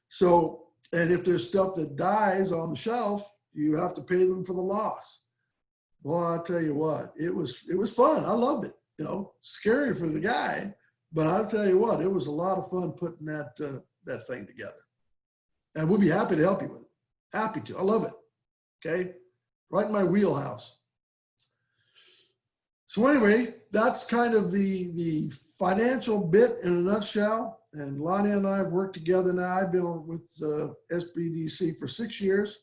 So, and if there's stuff that dies on the shelf, you have to pay them for the loss. Well, I'll tell you what, it was fun. I loved it. You know, scary for the guy, but I'll tell you what, it was a lot of fun putting that thing together. And we'll be happy to help you with it. Happy to. I love it. Okay, right in my wheelhouse. So anyway, that's kind of the financial bit in a nutshell. And Lani and I have worked together now. I've been with SBDC for 6 years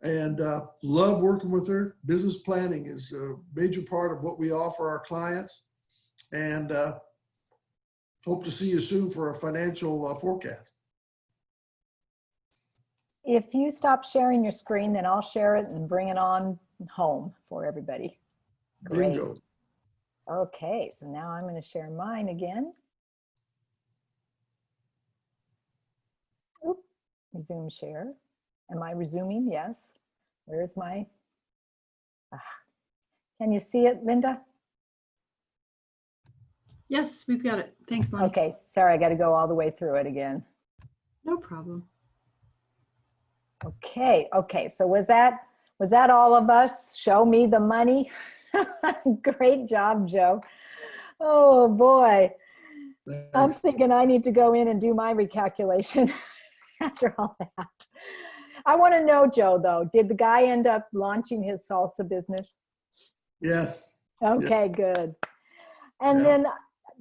and love working with her. Business planning is a major part of what we offer our clients. And hope to see you soon for a financial forecast. If you stop sharing your screen, then I'll share it and bring it on home for everybody. Great. Bingo. Okay, so now I'm going to share mine again. Oop, resume share. Am I resuming? Yes. Where's my, can you see it, Linda? Yes, we've got it. Thanks, Lani. Okay, sorry, I got to go all the way through it again. No problem. Okay, so was that all of us? Show me the money. Great job, Joe. Oh boy. Thanks. I'm thinking I need to go in and do my recalculation after all that. I want to know, Joe, though, did the guy end up launching his salsa business? Yes. Okay, good. And then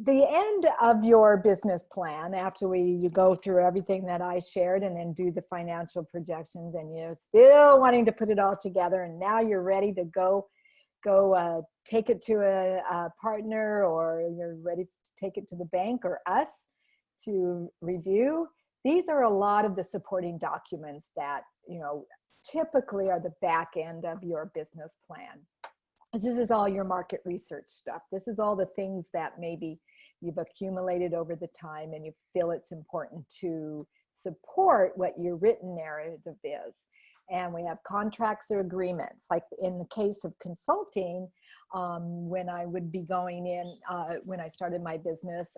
the end of your business plan, after you go through everything that I shared and then do the financial projections, and you're still wanting to put it all together, and now you're ready to go take it to a partner, or you're ready to take it to the bank or us to review. These are a lot of the supporting documents that, you know, typically are the back end of your business plan. This is all your market research stuff. This is all the things that maybe you've accumulated over the time and you feel it's important to support what your written narrative is. And we have contracts or agreements. Like in the case of consulting, when I would be going in, when I started my business,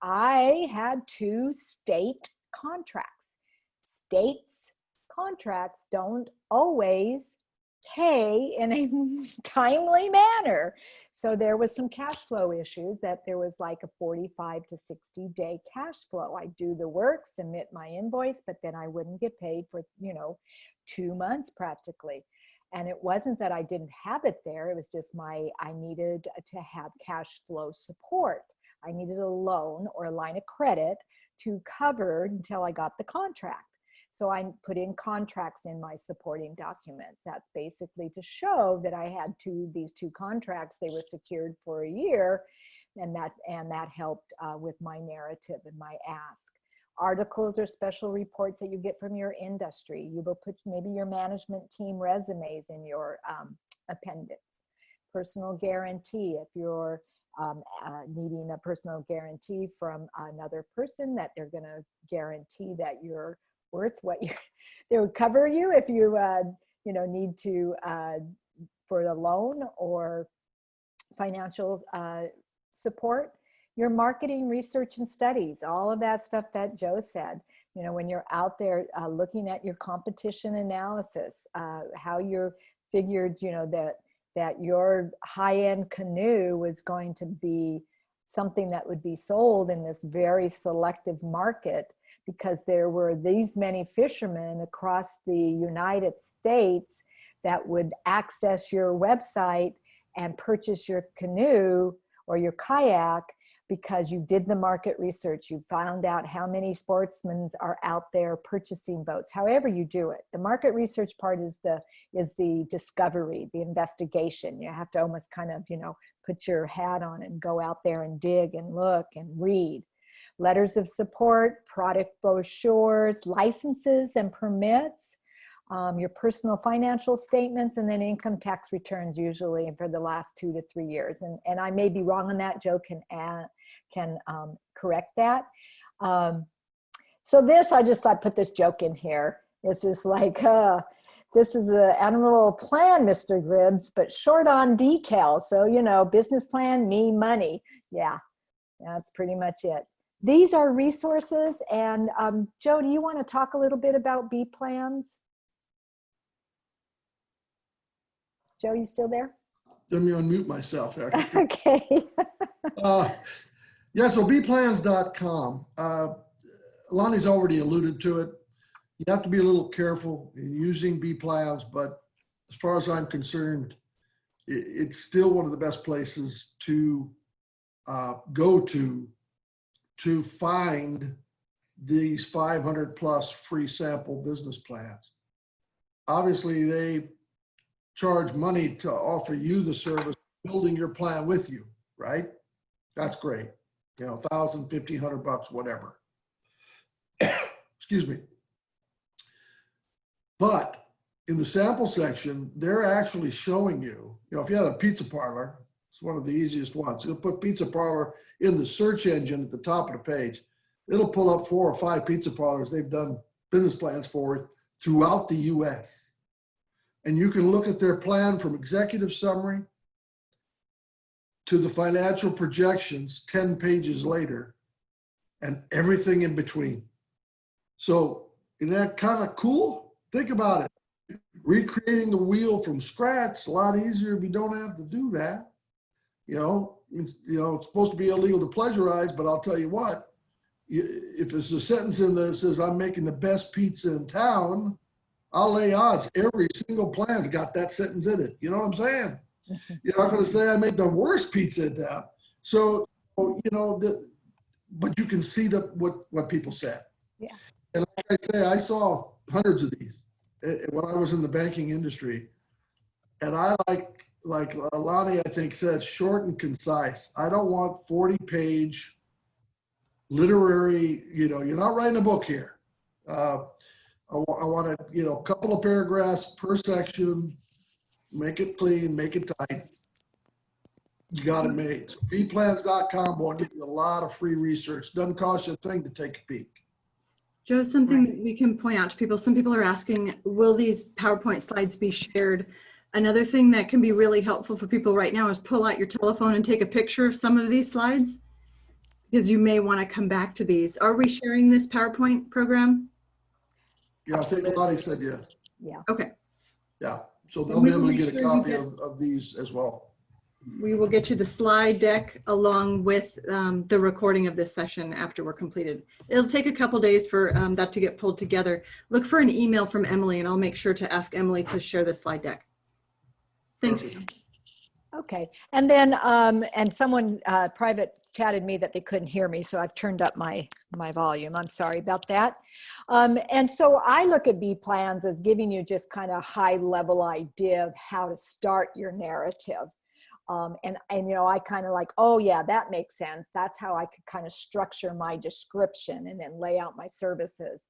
I had 2 state contracts. States contracts don't always pay in a timely manner. So there was some cash flow issues, that there was like a 45 to 60 day cash flow. I do the work, submit my invoice, but then I wouldn't get paid for, 2 months practically. And it wasn't that I didn't have it there. It was just I needed to have cash flow support. I needed a loan or a line of credit to cover until I got the contract. So I put in contracts in my supporting documents. That's basically to show that I had these two contracts. They were secured for a year, and that helped with my narrative and my ask. Articles or special reports that you get from your industry. You will put maybe your management team resumes in your appendix. Personal guarantee, if you're needing a personal guarantee from another person, that they're going to guarantee that you're worth what they would cover you if you need to for a loan or financial support. Your marketing research and studies, all of that stuff that Joe said, when you're out there looking at your competition analysis, how you're figured, that your high-end canoe was going to be something that would be sold in this very selective market, because there were these many fishermen across the United States that would access your website and purchase your canoe or your kayak, because you did the market research. You found out how many sportsmen are out there purchasing boats, however you do it. The market research part is the discovery, the investigation. You have to almost kind of, put your hat on and go out there and dig and look and read. Letters of support, product brochures, licenses and permits, your personal financial statements, and then income tax returns usually for the last 2 to 3 years. And I may be wrong on that. Joe can correct that. So this, I put this joke in here. It's just like, this is an annual plan, Mr. Gribbs, but short on details. So, you know, business plan, me, money. Yeah, that's pretty much it. These are resources. And Joe, do you want to talk a little bit about B plans? Joe, you still there? Let me unmute myself. Okay. Yeah, so bplans.com. Lani's already alluded to it. You have to be a little careful in using B plans, but as far as I'm concerned, it's still one of the best places to go to find these 500 plus free sample business plans. Obviously, they charge money to offer you the service of building your plan with you, right? That's great. You know, $1,000, $1,500, whatever. Excuse me. But in the sample section, they're actually showing you, you know, if you had a pizza parlor, it's one of the easiest ones. You'll put pizza parlor in the search engine at the top of the page. It'll pull up 4 or 5 pizza parlors they've done business plans for throughout the US. And you can look at their plan from executive summary to the financial projections 10 pages later and everything in between. So isn't that kind of cool? Think about it. Recreating the wheel from scratch is a lot easier if you don't have to do that. You know, it's supposed to be illegal to plagiarize, but I'll tell you what, if there's a sentence in there that says I'm making the best pizza in town, I'll lay odds every single plan's got that sentence in it. You know what I'm saying? You're not going to say I made the worst pizza in town. So, you know, but you can see what people said. Yeah. And like I say, I saw hundreds of these when I was in the banking industry. And I like Lani, I think, said, short and concise. I don't want 40-page literary, you know, you're not writing a book here. I want a, you know, couple of paragraphs per section, make it clean, make it tight. You got it made. So bplans.com will give you a lot of free research. Doesn't cost you a thing to take a peek. Joe, something that we can point out to people, some people are asking, will these PowerPoint slides be shared? Another thing that can be really helpful for people right now is pull out your telephone and take a picture of some of these slides, because you may want to come back to these. Are we sharing this PowerPoint program? Yeah, I think Lani said yes. Yeah. Okay. Yeah, so they'll be able to get a copy of these as well. We will get you the slide deck along with the recording of this session after we're completed. It'll take a couple days for that to get pulled together. Look for an email from Emily and I'll make sure to ask Emily to share the slide deck. Thanks. Okay, and then and someone private chatted me that they couldn't hear me, so I've turned up my volume. I'm sorry about that. And so I look at B plans as giving you just kind of high level idea of how to start your narrative. And you know, I kind of like, oh yeah, that makes sense. That's how I could kind of structure my description and then lay out my services.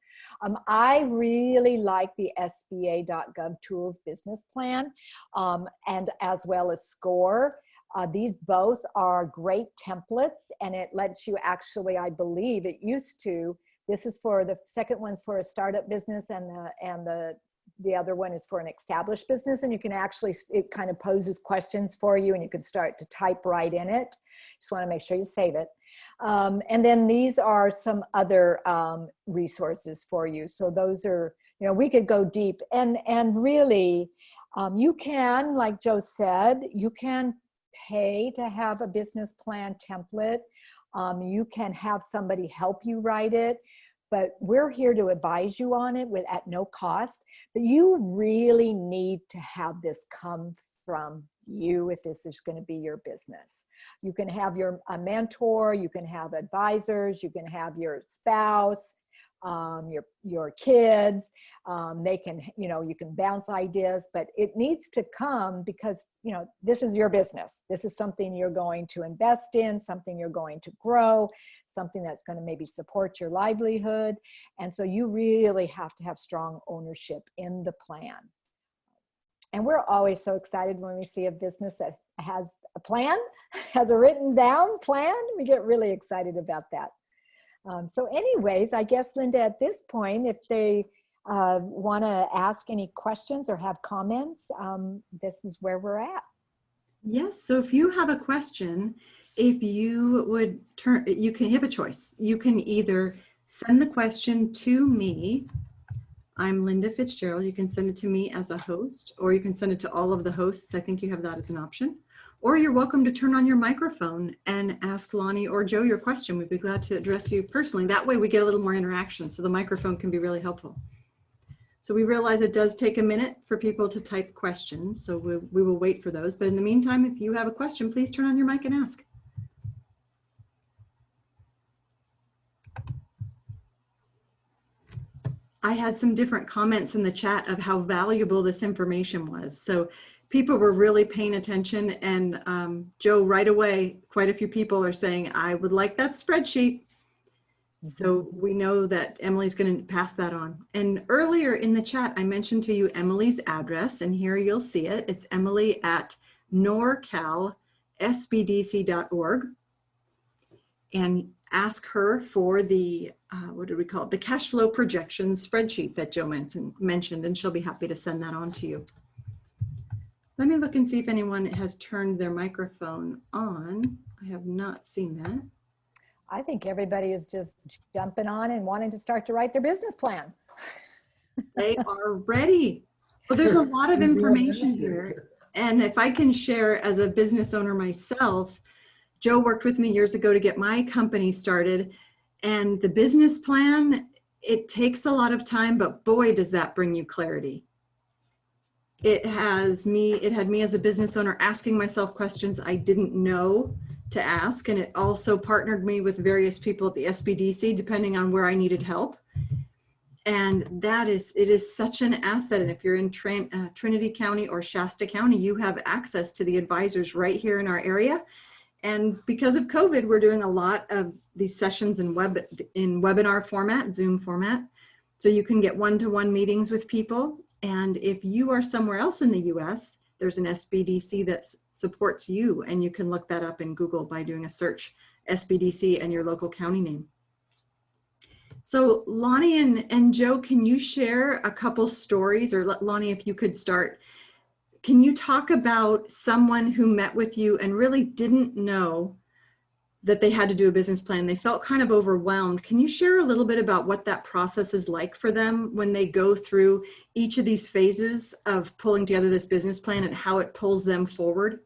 I really like the SBA.gov tools business plan, and as well as SCORE. These both are great templates, and it lets you actually, I believe it used to, this is for the second one's for a startup business, and the other one is for an established business, and you can actually, it kind of poses questions for you and you can start to type right in it. Just want to make sure you save it. And then these are some other resources for you. So those are, you know, we could go deep and really you can, like Joe said, you can pay to have a business plan template. You can have somebody help you write it. But we're here to advise you on it at no cost. But you really need to have this come from you if this is going to be your business. You can have a mentor, you can have advisors, you can have your spouse, your kids. They can, you can bounce ideas, but it needs to come because, this is your business. This is something you're going to invest in, something you're going to grow, something that's going to maybe support your livelihood. And so you really have to have strong ownership in the plan. And we're always so excited when we see a business that has a plan, has a written down plan. We get really excited about that. So anyways, I guess, Linda, at this point, if they want to ask any questions or have comments, this is where we're at. Yes, so if you have a question, if you would you have a choice. You can either send the question to me. I'm Linda Fitzgerald. You can send it to me as a host, or you can send it to all of the hosts. I think you have that as an option. Or you're welcome to turn on your microphone and ask Lani or Joe your question. We'd be glad to address you personally. That way we get a little more interaction, so the microphone can be really helpful. So we realize it does take a minute for people to type questions, so we will wait for those. But in the meantime, if you have a question, please turn on your mic and ask. I had some different comments in the chat of how valuable this information was. So people were really paying attention, and Joe, right away, quite a few people are saying, I would like that spreadsheet. So we know that Emily's going to pass that on. And earlier in the chat, I mentioned to you Emily's address, and here you'll see it. It's emily@norcalsbdc.org. And ask her for the, what do we call it? The cash flow projection spreadsheet that Joe mentioned, and she'll be happy to send that on to you. Let me look and see if anyone has turned their microphone on. I have not seen that. I think everybody is just jumping on and wanting to start to write their business plan. They are ready. Well, there's a lot of information here. And if I can share, as a business owner myself, Joe worked with me years ago to get my company started. And the business plan, it takes a lot of time, but boy, does that bring you clarity. It had me as a business owner asking myself questions I didn't know to ask. And it also partnered me with various people at the SBDC, depending on where I needed help. And it is such an asset. And if you're in Trinity County or Shasta County, you have access to the advisors right here in our area. And because of COVID, we're doing a lot of these sessions in webinar format, Zoom format. So you can get one-to-one meetings with people. And if you are somewhere else in the US, there's an SBDC that supports you, and you can look that up in Google by doing a search, SBDC and your local county name. So Lani and Joe, can you share a couple stories, or Lani, if you could start, can you talk about someone who met with you and really didn't know that they had to do a business plan? They felt kind of overwhelmed. Can you share a little bit about what that process is like for them when they go through each of these phases of pulling together this business plan and how it pulls them forward?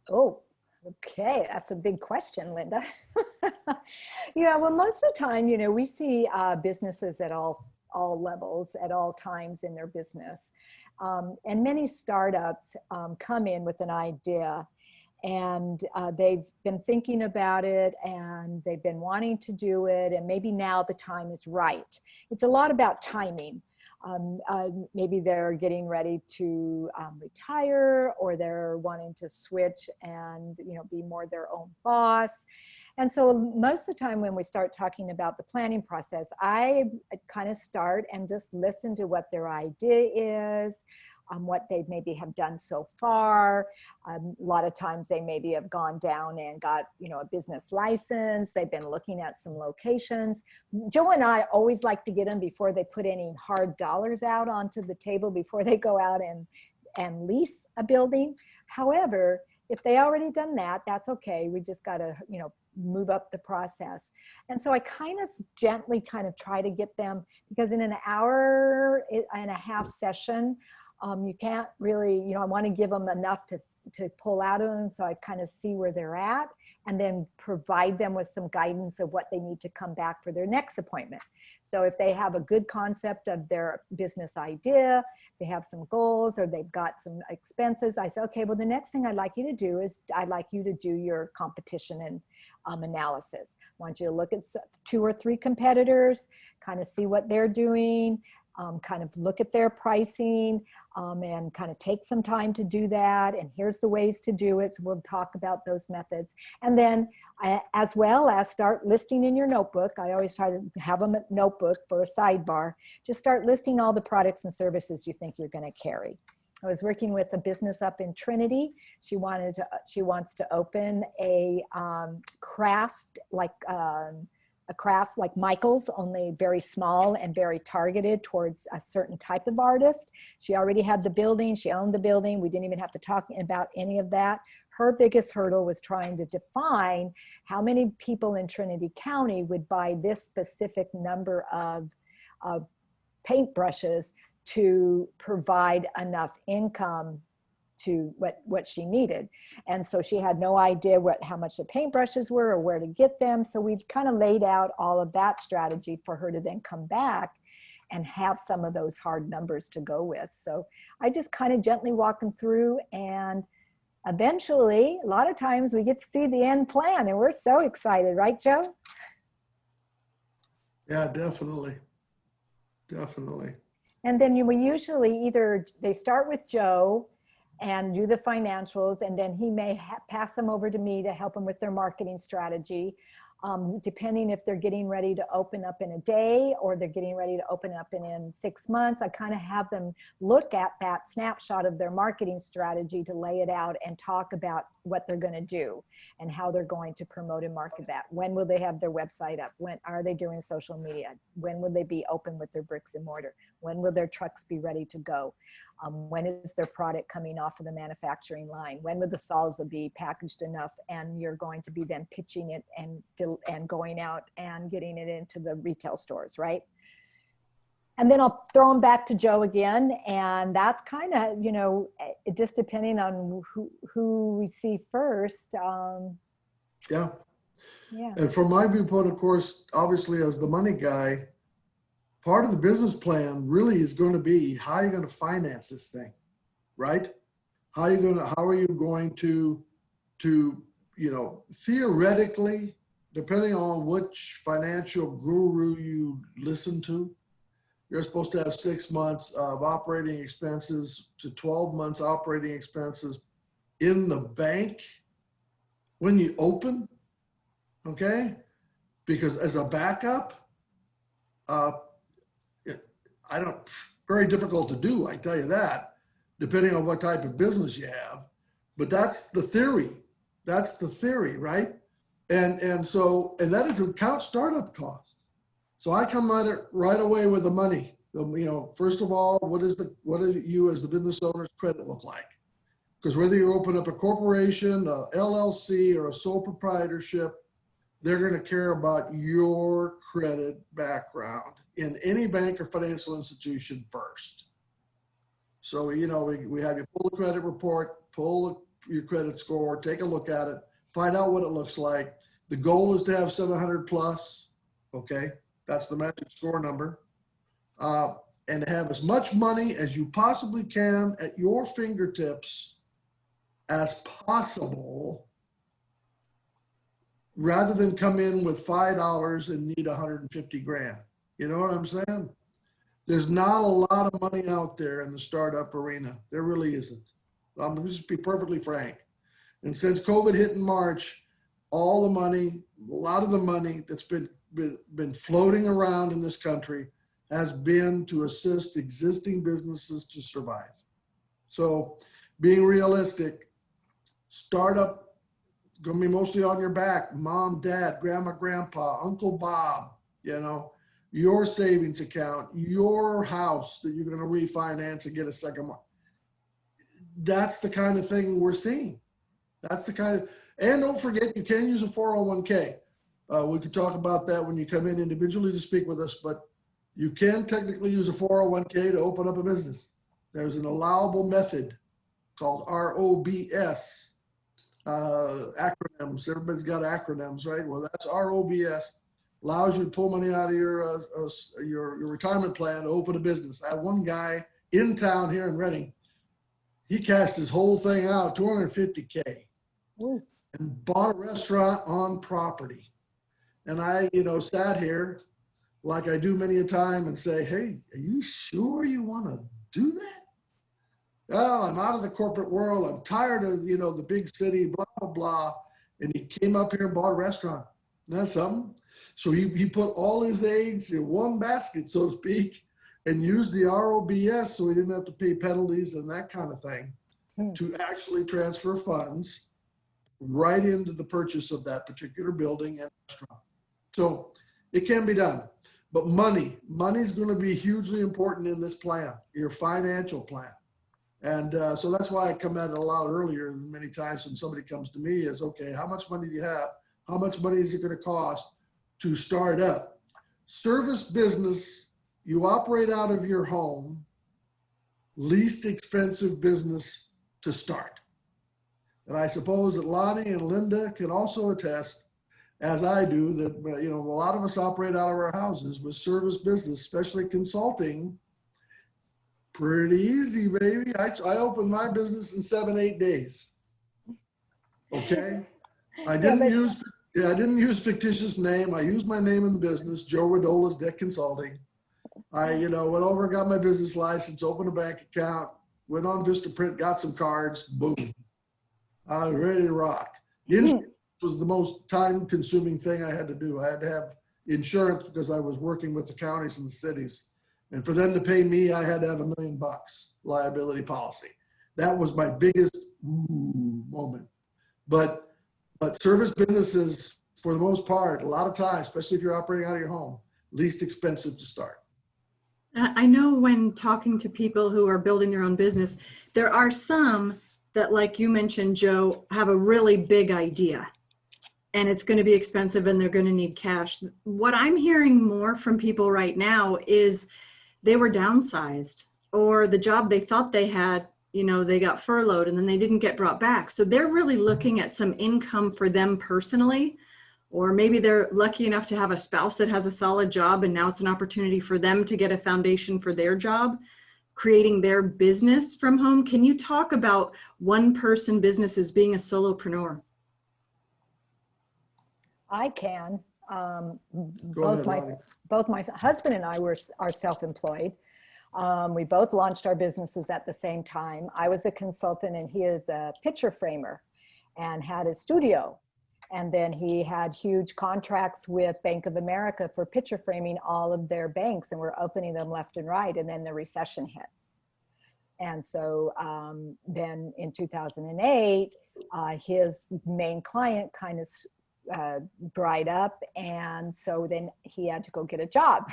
Oh, okay. That's a big question, Linda. Yeah, well, most of the time, we see businesses at all levels, at all times in their business. And many startups come in with an idea, and they've been thinking about it, and they've been wanting to do it, and maybe now the time is right. It's a lot about timing. Maybe they're getting ready to retire, or they're wanting to switch and be more their own boss. And so most of the time when we start talking about the planning process, I kind of start and just listen to what their idea is, what they maybe have done so far. A lot of times they maybe have gone down and got, a business license. They've been looking at some locations. Joe and I always like to get them before they put any hard dollars out onto the table, before they go out and lease a building. However, if they already done that, that's okay. We just got to, move up the process. And so I kind of gently try to get them, because in an hour and a half session, you can't really, I want to give them enough to pull out of them. So I kind of see where they're at, and then provide them with some guidance of what they need to come back for their next appointment. So if they have a good concept of their business idea, they have some goals, or they've got some expenses, I say, okay, well, the next thing I'd like you to do is I'd like you to do your competition and analysis. I want you to look at 2 or 3 competitors, kind of see what they're doing, kind of look at their pricing, and kind of take some time to do that. And here's the ways to do it. So we'll talk about those methods. And then as well as start listing in your notebook. I always try to have a notebook for a sidebar. Just start listing all the products and services you think you're going to carry. I was working with a business up in Trinity. She wants to open a craft like Michael's, only very small and very targeted towards a certain type of artist. She already had the building, she owned the building. We didn't even have to talk about any of that. Her biggest hurdle was trying to define how many people in Trinity County would buy this specific number of paintbrushes to provide enough income to what she needed. And so she had no idea how much the paintbrushes were or where to get them. So we've kind of laid out all of that strategy for her to then come back and have some of those hard numbers to go with. So I just kind of gently walk them through, and eventually, a lot of times we get to see the end plan, and we're so excited, right, Joe? Yeah, definitely. Definitely. And then we usually they start with Joe and do the financials, and then he may pass them over to me to help them with their marketing strategy, depending if they're getting ready to open up in a day or they're getting ready to open up in 6 months. I kind of have them look at that snapshot of their marketing strategy to lay it out and talk about what they're going to do and how they're going to promote and market that. When will they have their website up? When are they doing social media? When will they be open with their bricks and mortar? When will their trucks be ready to go? When is their product coming off of the manufacturing line? When will the salsa be packaged enough and you're going to be then pitching it and going out and getting it into the retail stores, right? And then I'll throw them back to Joe again. And that's kind of, just depending on who we see first. Yeah. Yeah. And from my viewpoint, of course, obviously as the money guy, part of the business plan really is going to be how are you going to finance this thing, right? How are you going to theoretically, depending on which financial guru you listen to, you're supposed to have 6 months of operating expenses to 12 months operating expenses in the bank when you open, okay? Because as a backup, very difficult to do, I tell you that, depending on what type of business you have. But that's the theory. That's the theory, right? And that doesn't count startup costs. So I come at it right away with the money. First of all, what do you as the business owner's credit look like? Because whether you open up a corporation, a LLC, or a sole proprietorship, they're going to care about your credit background in any bank or financial institution first. So, we have you pull the credit report, pull your credit score, take a look at it, find out what it looks like. The goal is to have 700 plus, okay? That's the magic score number. And have as much money as you possibly can at your fingertips as possible, rather than come in with $5 and need 150 grand. You know what I'm saying? There's not a lot of money out there in the startup arena. There really isn't. I'm going to just be perfectly frank. And since COVID hit in March, all the money, a lot of the money that's been floating around in this country has been to assist existing businesses to survive. So being realistic, startup going to be mostly on your back. Mom, dad, grandma, grandpa, Uncle Bob, your savings account, your house that you're going to refinance and get a second one. That's the kind of thing we're seeing. And don't forget, you can use a 401k. We could talk about that when you come in individually to speak with us, but you can technically use a 401k to open up a business. There's an allowable method called ROBS. Acronyms, everybody's got acronyms, right? Well, that's ROBS, allows you to pull money out of your retirement plan to open a business. I had one guy in town here in Reading, he cashed his whole thing out, $250K, and bought a restaurant on property. And I, sat here like I do many a time and say, hey, are you sure you want to do that? Well, I'm out of the corporate world. I'm tired of, the big city, blah, blah, blah. And he came up here and bought a restaurant. That's something. So he put all his eggs in one basket, so to speak, and used the ROBS so he didn't have to pay penalties and that kind of thing to actually transfer funds right into the purchase of that particular building and restaurant. So it can be done. But money's going to be hugely important in this plan, your financial plan. And so that's why I come at it a lot earlier. Many times when somebody comes to me is, okay, how much money do you have? How much money is it going to cost to start up? Service business, you operate out of your home, least expensive business to start. And I suppose that Lani and Linda can also attest, as I do, that a lot of us operate out of our houses with service business, especially consulting. Pretty easy, baby. I opened my business in 7-8 days. Okay. I didn't use fictitious name. I used my name in the business, Joe Rodola's Debt Consulting. I, went over, got my business license, opened a bank account, went on Vistaprint, got some cards, boom. I was ready to rock. Insurance was the most time-consuming thing I had to do. I had to have insurance because I was working with the counties and the cities. And for them to pay me, I had to have $1 million liability policy. That was my biggest moment. But service businesses, for the most part, a lot of times, especially if you're operating out of your home, least expensive to start. I know when talking to people who are building their own business, there are some that, like you mentioned, Joe, have a really big idea and it's going to be expensive and they're going to need cash. What I'm hearing more from people right now is they were downsized, or the job they thought they had, they got furloughed and then they didn't get brought back. So they're really looking at some income for them personally, or maybe they're lucky enough to have a spouse that has a solid job and now it's an opportunity for them to get a foundation for their job, creating their business from home. Can you talk about one-person businesses being a solopreneur? I can. Go ahead, Both my husband and I are self-employed. We both launched our businesses at the same time. I was a consultant and he is a picture framer and had a studio. And then he had huge contracts with Bank of America for picture framing all of their banks, and we're opening them left and right. And then the recession hit. And so then in 2008, his main client kind of dried up, and so then he had to go get a job.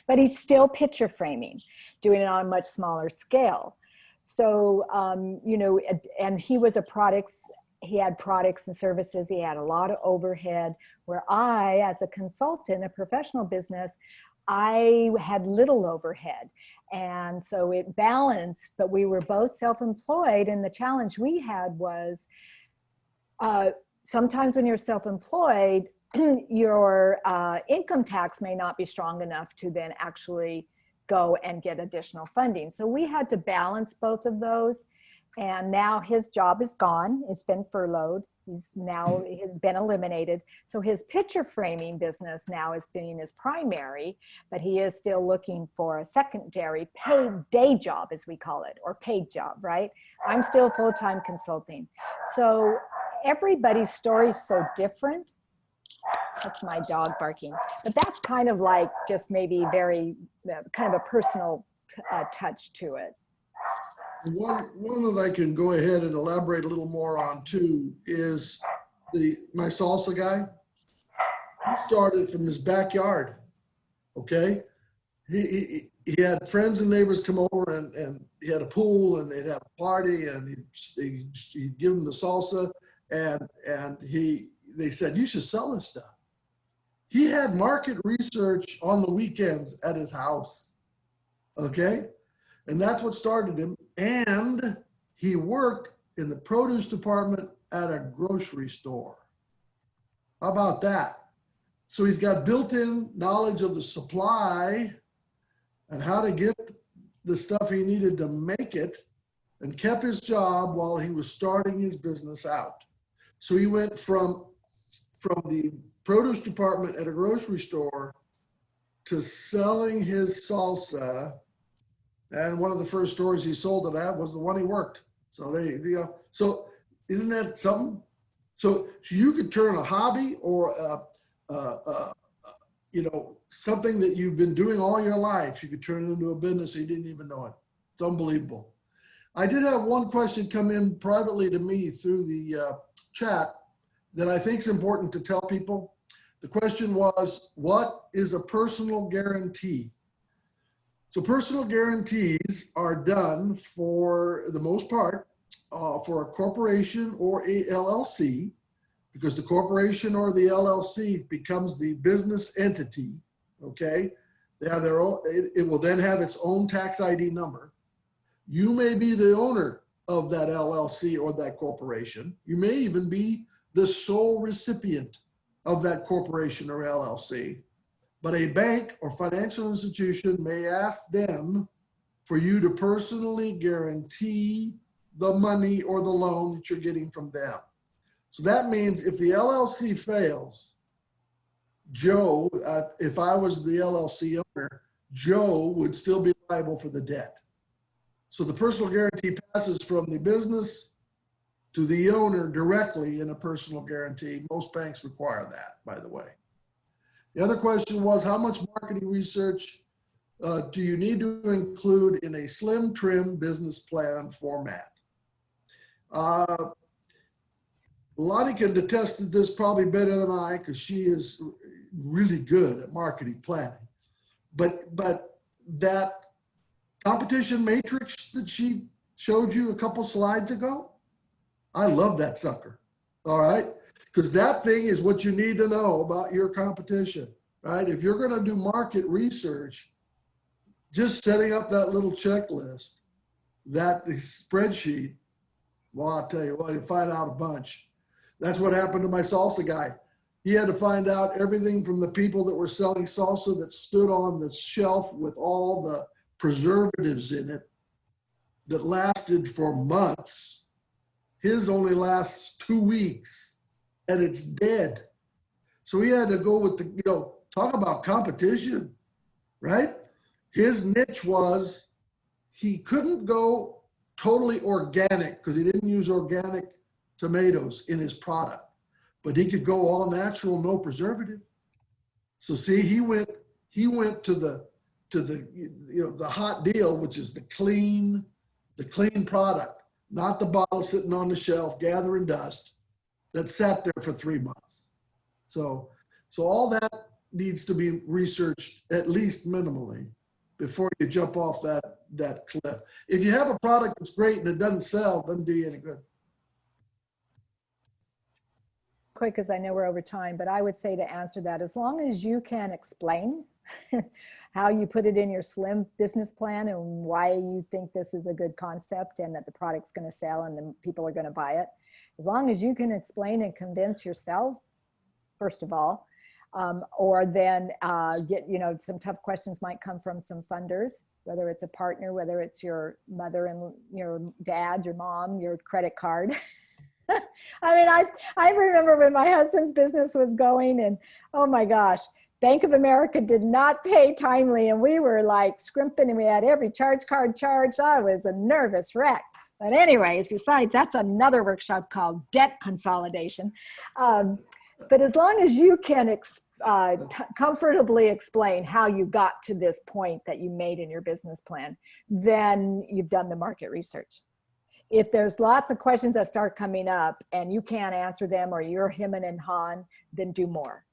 But he's still picture framing, doing it on a much smaller scale. So and he was he had products and services. He had a lot of overhead, where I, as a consultant, a professional business, I had little overhead. And so it balanced, but we were both self-employed. And the challenge we had was sometimes when you're self-employed, your income tax may not be strong enough to then actually go and get additional funding. So we had to balance both of those. And now his job is gone. It's been furloughed. He's been eliminated. So his picture framing business now is being his primary, but he is still looking for a secondary paid day job, as we call it, or paid job, right? I'm still full-time consulting. So everybody's story is so different. That's my dog barking. But that's kind of like just maybe very kind of a personal touch to it. One that I can go ahead and elaborate a little more on too is my salsa guy. He started from his backyard. Okay, he had friends and neighbors come over, and he had a pool, and they'd have a party, and he'd give them the salsa, and they said, you should sell this stuff. He had market research on the weekends at his house. Okay. And that's what started him. And he worked in the produce department at a grocery store. How about that? So he's got built-in knowledge of the supply and how to get the stuff he needed to make it, and kept his job while he was starting his business out. So he went from the produce department at a grocery store to selling his salsa. And one of the first stores he sold it at was the one he worked. So so isn't that something? So you could turn a hobby or something that you've been doing all your life, you could turn it into a business and you didn't even know it. It's unbelievable. I did have one question come in privately to me through the chat that I think is important to tell people. The question was, what is a personal guarantee? So personal guarantees are done for the most part for a corporation or a LLC, because the corporation or the LLC becomes the business entity, okay? They have their own, it will then have its own tax ID number. You may be the owner of that LLC or that corporation. You may even be the sole recipient of that corporation or LLC. But a bank or financial institution may ask them for you to personally guarantee the money or the loan that you're getting from them. So that means if the LLC fails, Joe, if I was the LLC owner, Joe would still be liable for the debt. So the personal guarantee passes from the business to the owner directly in a personal guarantee. Most banks require that, by the way. The other question was, how much marketing research do you need to include in a slim trim business plan format? Lani can attest to this probably better than I, because she is really good at marketing planning. But that competition matrix that she showed you a couple slides ago, I love that sucker, all right? Because that thing is what you need to know about your competition, right? If you're gonna do market research, just setting up that little checklist, that spreadsheet, well, I'll tell you, well, you find out a bunch. That's what happened to my salsa guy. He had to find out everything from the people that were selling salsa that stood on the shelf with all the preservatives in it that lasted for months. His only lasts 2 weeks and it's dead. So he had to go with the, talk about competition, right? His niche was he couldn't go totally organic because he didn't use organic tomatoes in his product, but he could go all natural, no preservative. So see, he went to the the hot deal, which is the clean product, not the bottle sitting on the shelf gathering dust that sat there for 3 months. So all that needs to be researched at least minimally before you jump off that cliff. If you have a product that's great and it doesn't sell, it doesn't do you any good. Quick, because I know we're over time, but I would say to answer that, as long as you can explain how you put it in your slim business plan and why you think this is a good concept and that the product's going to sell and the people are going to buy it, as long as you can explain and convince yourself, first of all, or then get, some tough questions might come from some funders, whether it's a partner, whether it's your mother and your dad, your mom, your credit card. I mean, I remember when my husband's business was going and, oh my gosh, Bank of America did not pay timely and we were like scrimping and we had every charge card charged. I was a nervous wreck. But anyways, besides, that's another workshop called debt consolidation. But as long as you can comfortably explain how you got to this point that you made in your business plan, then you've done the market research. If there's lots of questions that start coming up and you can't answer them or you're hemming and hawing, then do more.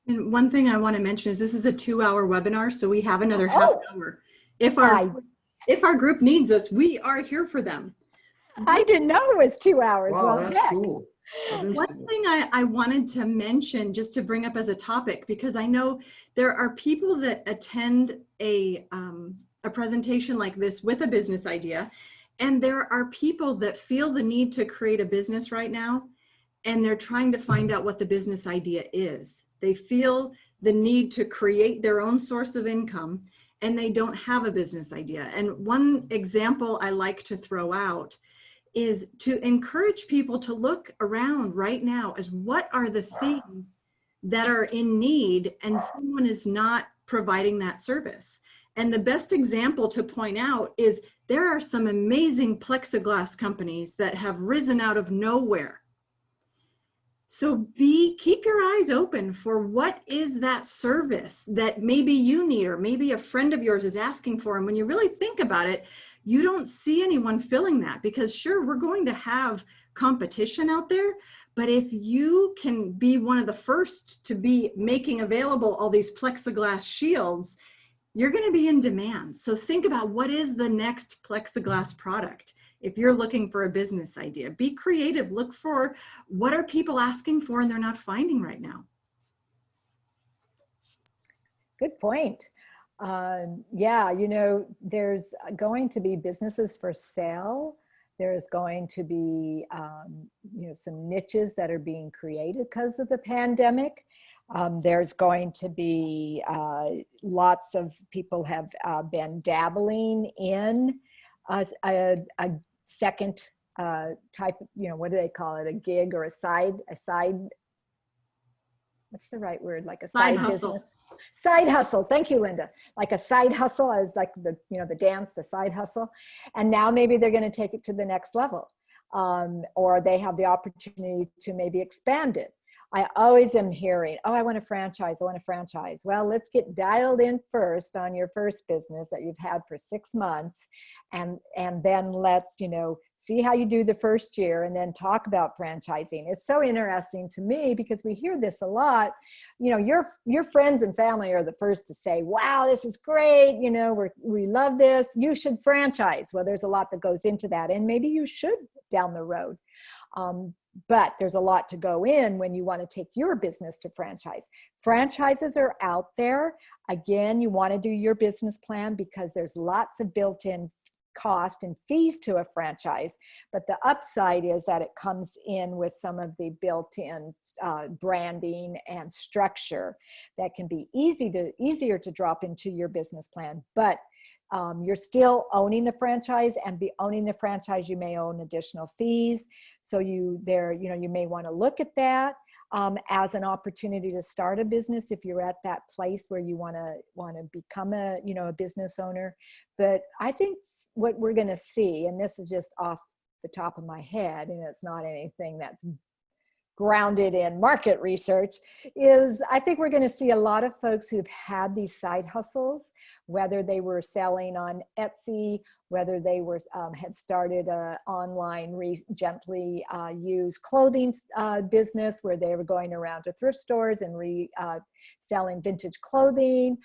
And one thing I want to mention is this is a 2-hour webinar, so we have another half hour. If our group needs us, we are here for them. I didn't know it was 2 hours. Wow, well, that's cool. One thing I wanted to mention, just to bring up as a topic, because I know there are people that attend a presentation like this with a business idea, and there are people that feel the need to create a business right now, and they're trying to find out what the business idea is. They feel the need to create their own source of income, and they don't have a business idea. And one example I like to throw out is to encourage people to look around right now as what are the things that are in need and someone is not providing that service. And the best example to point out is there are some amazing plexiglass companies that have risen out of nowhere. So keep your eyes open for what is that service that maybe you need, or maybe a friend of yours is asking for. And when you really think about it, you don't see anyone filling that, because sure, we're going to have competition out there, but if you can be one of the first to be making available all these plexiglass shields, you're going to be in demand. So think about, what is the next plexiglass product? If you're looking for a business idea, be creative. Look for what are people asking for and they're not finding right now. Good point. Yeah, you know, there's going to be businesses for sale. There's going to be, you know, some niches that are being created because of the pandemic. There's going to be lots of people have been dabbling in a second type, you know, what do they call it? A gig or a side, what's the right word? Like a side hustle. business. Side hustle. Thank you, Linda. Like a side hustle is like the, you know, the dance, the side hustle. And now maybe they're going to take it to the next level. Or they have the opportunity to maybe expand it. I always am hearing, oh, I want a franchise. I want a franchise. Well, let's get dialed in first on your first business that you've had for 6 months. And then let's, you know, see how you do the first year and then talk about franchising. It's so interesting to me because we hear this a lot. You know, your friends and family are the first to say, wow, this is great. You know, we love this. You should franchise. Well, there's a lot that goes into that. And maybe you should down the road. But there's a lot to go in when you want to take your business to franchise. Franchises are out there. Again, you want to do your business plan because there's lots of built-in cost and fees to a franchise. But the upside is that it comes in with some of the built-in branding and structure that can be easier to drop into your business plan. But you're still owning the franchise, and be owning the franchise, you may own additional fees. So you may want to look at that as an opportunity to start a business if you're at that place where you want to become a business owner. But I think what we're going to see, and this is just off the top of my head, and it's not anything that's grounded in market research, is I think we're going to see a lot of folks who've had these side hustles, whether they were selling on Etsy, whether they were had started a online gently used clothing business where they were going around to thrift stores and selling vintage clothing.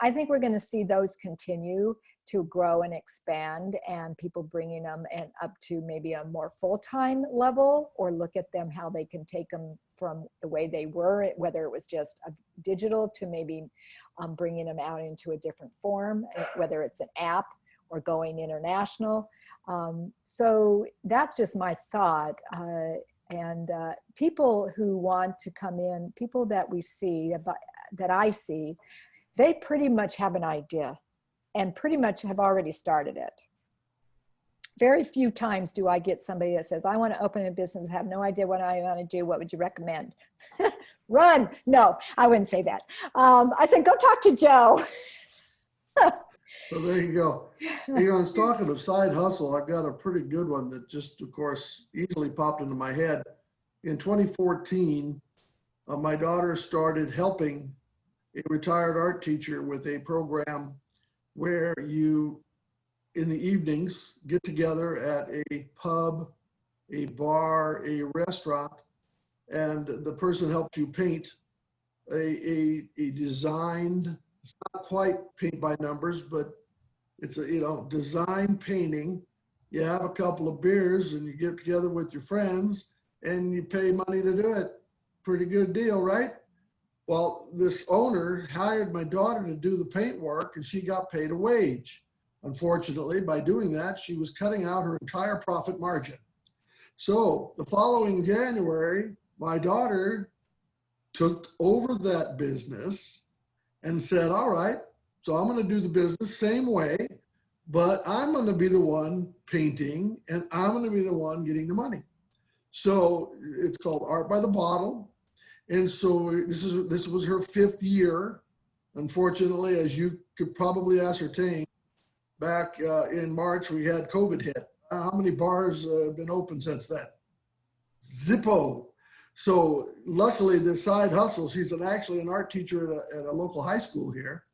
I think we're going to see those continue to grow and expand, and people bringing them and up to maybe a more full-time level, or look at them how they can take them from the way they were, whether it was just a digital to maybe bringing them out into a different form, whether it's an app or going international. So that's just my thought. And people who want to come in, people that we see, that I see, they pretty much have an idea and pretty much have already started it. Very few times do I get somebody that says, I want to open a business, have no idea what I want to do. What would you recommend? Run. No, I wouldn't say that. I said, go talk to Joe. So there you go. You know, I was talking of side hustle. I've got a pretty good one that just, of course, easily popped into my head. In 2014, my daughter started helping a retired art teacher with a program where you, in the evenings, get together at a pub, a bar, a restaurant, and the person helps you paint a designed, it's not quite paint by numbers, but it's a design painting. You have a couple of beers and you get together with your friends and you pay money to do it. Pretty good deal, right? Well, this owner hired my daughter to do the paint work and she got paid a wage. Unfortunately, by doing that, she was cutting out her entire profit margin. So the following January, my daughter took over that business and said, all right, so I'm going to do the business same way, but I'm going to be the one painting and I'm going to be the one getting the money. So it's called Art by the Bottle. And so this was her 5th year Unfortunately, as you could probably ascertain, back in March, we had COVID hit. How many bars have been open since then? Zippo. So luckily, this side hustle, she's actually an art teacher at a local high school here.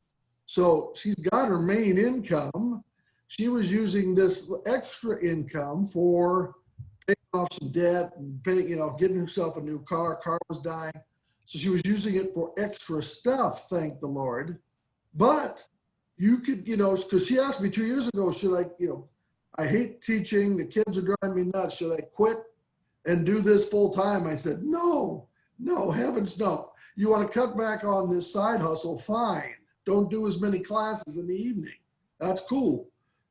So she's got her main income. She was using this extra income for paying off some debt and paying, getting herself a new car. Car was dying. So she was using it for extra stuff, thank the Lord. But you could, because she asked me 2 years ago, should I, I hate teaching. The kids are driving me nuts. Should I quit and do this full time? I said, no, heavens no. You want to cut back on this side hustle? Fine. Don't do as many classes in the evening. That's cool.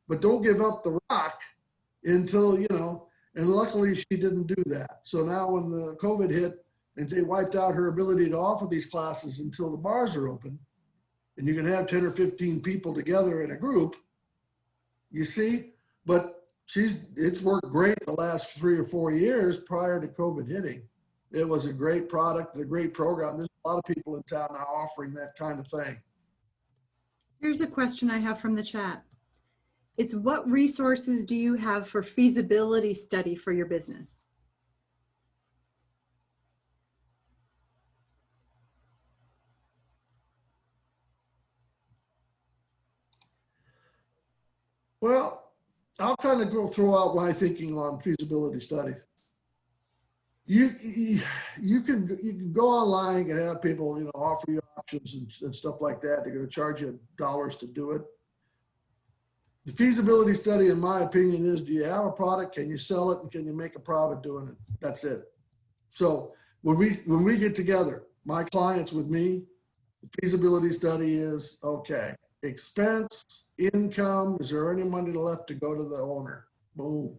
But don't give up the rock until, and luckily she didn't do that. So now when the COVID hit and they wiped out her ability to offer these classes until the bars are open, and you can have 10 or 15 people together in a group, you see, but it's worked great the last 3 or 4 years prior to COVID hitting. It was a great product, a great program. There's a lot of people in town now offering that kind of thing. Here's a question I have from the chat. It's what resources do you have for feasibility study for your business? Well, I'll kind of throw out my thinking on feasibility study. You can go online and have people, offer you options and stuff like that. They're going to charge you dollars to do it. The feasibility study, in my opinion, is, do you have a product? Can you sell it? And can you make a profit doing it? That's it. So when we get together, my clients with me, the feasibility study is, okay, expense, income, is there any money left to go to the owner? Boom.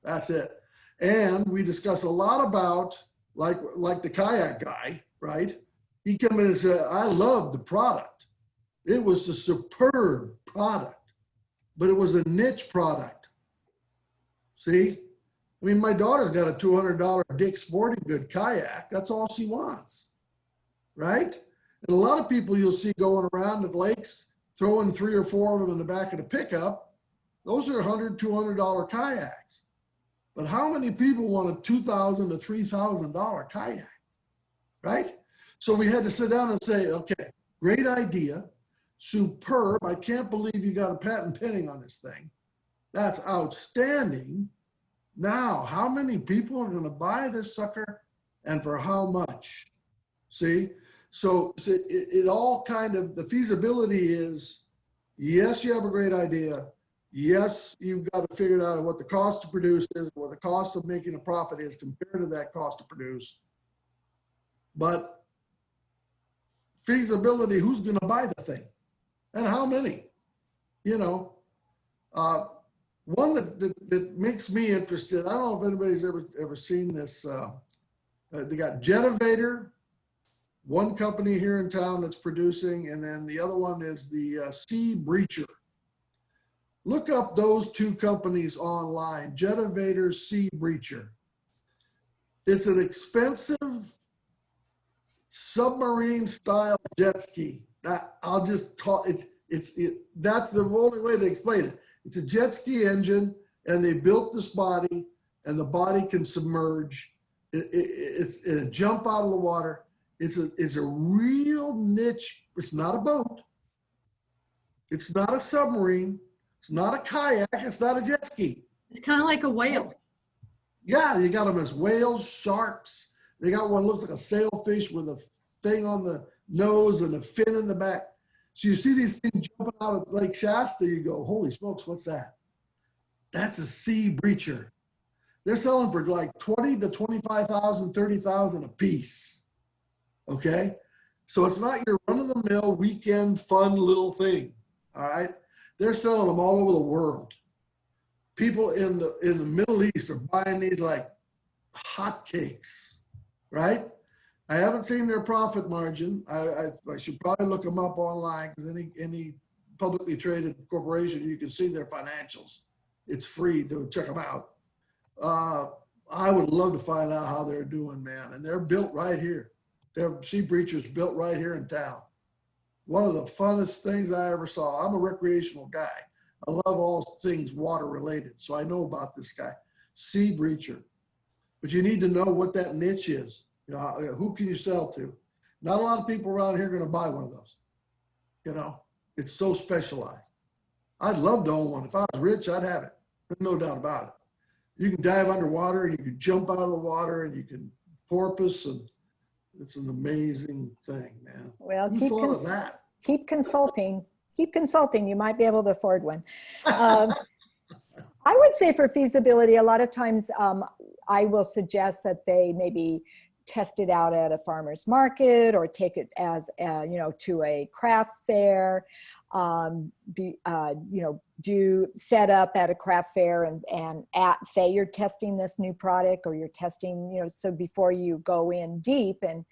That's it. And we discuss a lot about, like the kayak guy, right? He came in and said, I love the product. It was a superb product, but it was a niche product. See? I mean, my daughter's got a $200 Dick's Sporting Good kayak. That's all she wants, right? And a lot of people you'll see going around the lakes, throwing 3 or 4 of them in the back of the pickup. Those are $100, $200 kayaks. But how many people want a $2,000 to $3,000 kayak, right? So we had to sit down and say, okay, great idea, superb. I can't believe you got a patent pending on this thing. That's outstanding. Now, how many people are going to buy this sucker and for how much? See? So it all kind of, the feasibility is, yes, you have a great idea. Yes, you've got to figure out what the cost to produce is, what the cost of making a profit is compared to that cost to produce. But feasibility, who's going to buy the thing and how many? One that makes me interested, I don't know if anybody's ever seen this. They got Jetovator, one company here in town that's producing, and then the other one is the Sea Breacher. Look up those 2 companies online, Jetovator, Sea Breacher. It's an expensive submarine style jet ski. I'll just call it, that's the only way to explain it. It's a jet ski engine, and they built this body, and the body can submerge. It jump out of the water. It's a real niche. It's not a boat. It's not a submarine. It's not a kayak. It's not a jet ski. It's kind of like a whale. Yeah, you got them as whales, sharks. They got one that looks like a sailfish with a thing on the nose and a fin in the back. So you see these things jumping out of Lake Shasta, you go, holy smokes, what's that? That's a Sea Breacher. They're selling for like 20 to 25,000, 30,000 a piece. Okay? So it's not your run-of-the-mill weekend fun little thing. All right? They're selling them all over the world. People in the Middle East are buying these like hotcakes, right? I haven't seen their profit margin. I should probably look them up online, because any publicly traded corporation, you can see their financials. It's free to check them out. I would love to find out how they're doing, man. And they're built right here. They're Sea Breachers built right here in town. one of the funnest things I ever saw. I'm a recreational guy. I love all things water related, so I know about this guy, sea breacher. But you need to know what that niche is. You know, who can you sell to? Not a lot of people around here are going to buy one of those. You know, it's so specialized. I'd love to own one. If I was rich, I'd have it. There's no doubt about it. You can dive underwater and you can jump out of the water and you can porpoise, and it's an amazing thing, man. Well, Who thought of that? Keep consulting. Keep consulting. You might be able to afford one. I would say for feasibility, a lot of times I will suggest that they maybe test it out at a farmer's market or take it as, you know, to a craft fair. Do set up at a craft fair and say you're testing this new product, or you're testing, you know, so before you go in deep and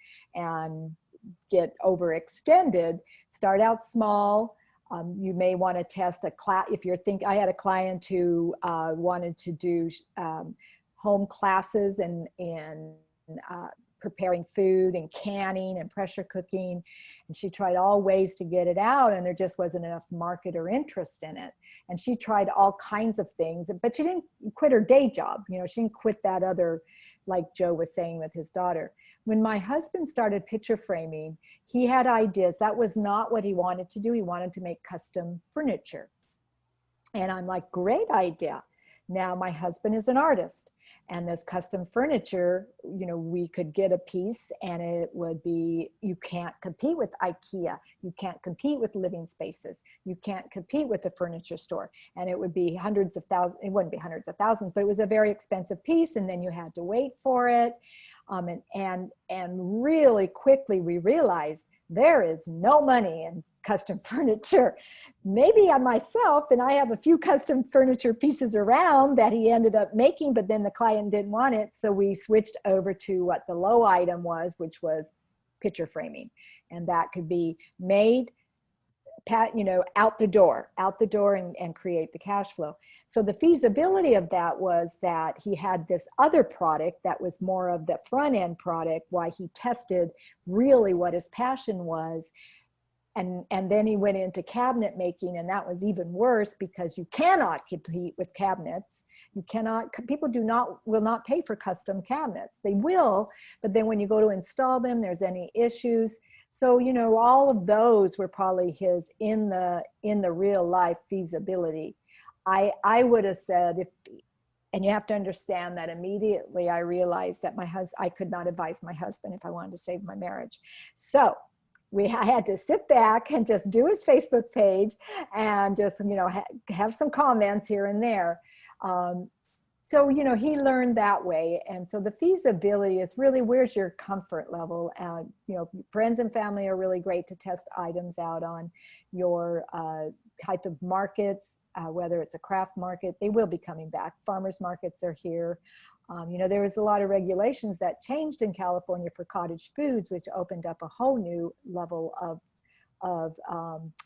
get overextended, start out small. You may want to test a class. If you're I had a client who wanted to do home classes and preparing food and canning and pressure cooking. And she tried all ways to get it out, and there just wasn't enough market or interest in it. And she tried all kinds of things, but she didn't quit her day job. You know, she didn't quit that other, like Joe was saying with his daughter. When my husband started picture framing, he had ideas. That was not what he wanted to do. He wanted to make custom furniture. And I'm like, great idea. Now my husband is an artist. And this custom furniture, you know, we could get a piece and it would be, you can't compete with IKEA. You can't compete with Living Spaces. You can't compete with the furniture store. And it would be hundreds of thousands, it wouldn't be hundreds of thousands, but it was a very expensive piece. And then you had to wait for it. And really quickly we realized there is no money in custom furniture. Maybe I myself, and I have a few custom furniture pieces around that he ended up making, but then the client didn't want it. So we switched over to what the low item was, which was picture framing. And that could be made, you know, out the door and create the cash flow. So the feasibility of that was that he had this other product that was more of the front end product, while he tested really what his passion was. And then he went into cabinet making, and that was even worse because you cannot compete with cabinets. You cannot, people will not pay for custom cabinets. They will, but then when you go to install them, there's any issues. So, you know, all of those were probably his in the real life feasibility. I would have said, and you have to understand that immediately I realized that I could not advise my husband if I wanted to save my marriage. So I had to sit back and just do his Facebook page and just, you know, have some comments here and there. So, you know, he learned that way. And so the feasibility is really, where's your comfort level? You know, friends and family are really great to test items out on. Your type of markets, whether it's a craft market, they will be coming back. Farmers markets are here. You know, there was a lot of regulations that changed in California for cottage foods, which opened up a whole new level of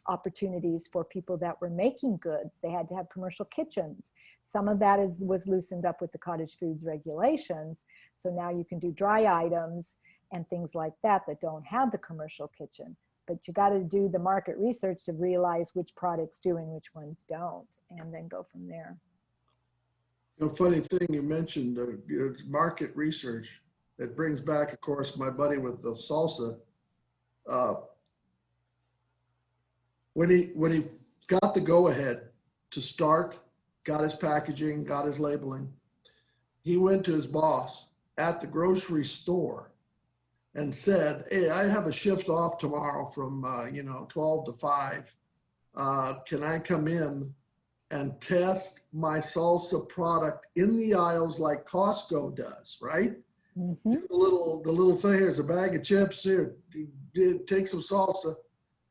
opportunities for people that were making goods. They had to have commercial kitchens. Some of that was loosened up with the cottage foods regulations. So now you can do dry items and things like that don't have the commercial kitchen. But you got to do the market research to realize which products do and which ones don't, and then go from there. The funny thing you mentioned, market research, it brings back, of course, my buddy with the salsa. When he got the go-ahead to start, got his packaging, got his labeling, he went to his boss at the grocery store and said, hey, I have a shift off tomorrow from 12 to 5. Can I come in and test my salsa product in the aisles like Costco does, right? Mm-hmm. The little thing, here's a bag of chips, here, take some salsa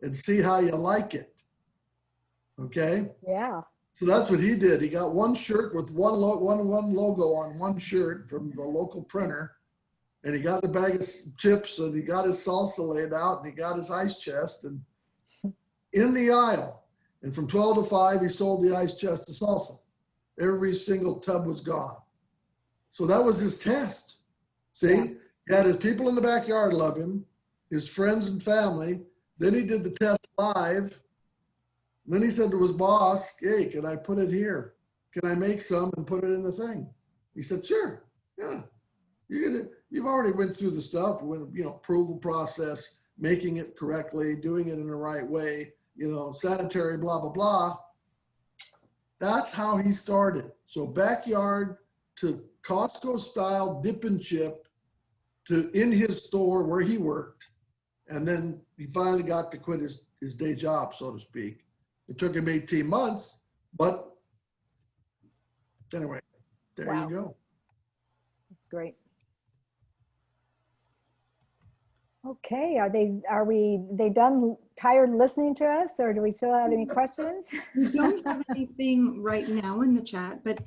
and see how you like it, okay? Yeah. So that's what he did. He got one shirt with one logo on one shirt from the local printer, and he got the bag of chips, and he got his salsa laid out, and he got his ice chest, and in the aisle. And from 12 to 5, he sold the ice chest of salsa. Every single tub was gone. So that was his test. See, yeah. He had his people in the backyard love him, his friends and family. Then he did the test live. Then he said to his boss, hey, can I put it here? Can I make some and put it in the thing? He said, sure, yeah. You've already went through the stuff, approval process, making it correctly, doing it in the right way, sanitary, blah, blah, blah. That's how he started. So backyard to Costco style dip and chip to in his store where he worked. And then he finally got to quit his day job, so to speak. It took him 18 months, but anyway, there Wow. you go. That's great. Okay, are we done tired listening to us, or do we still have any questions? We don't have anything right now in the chat, but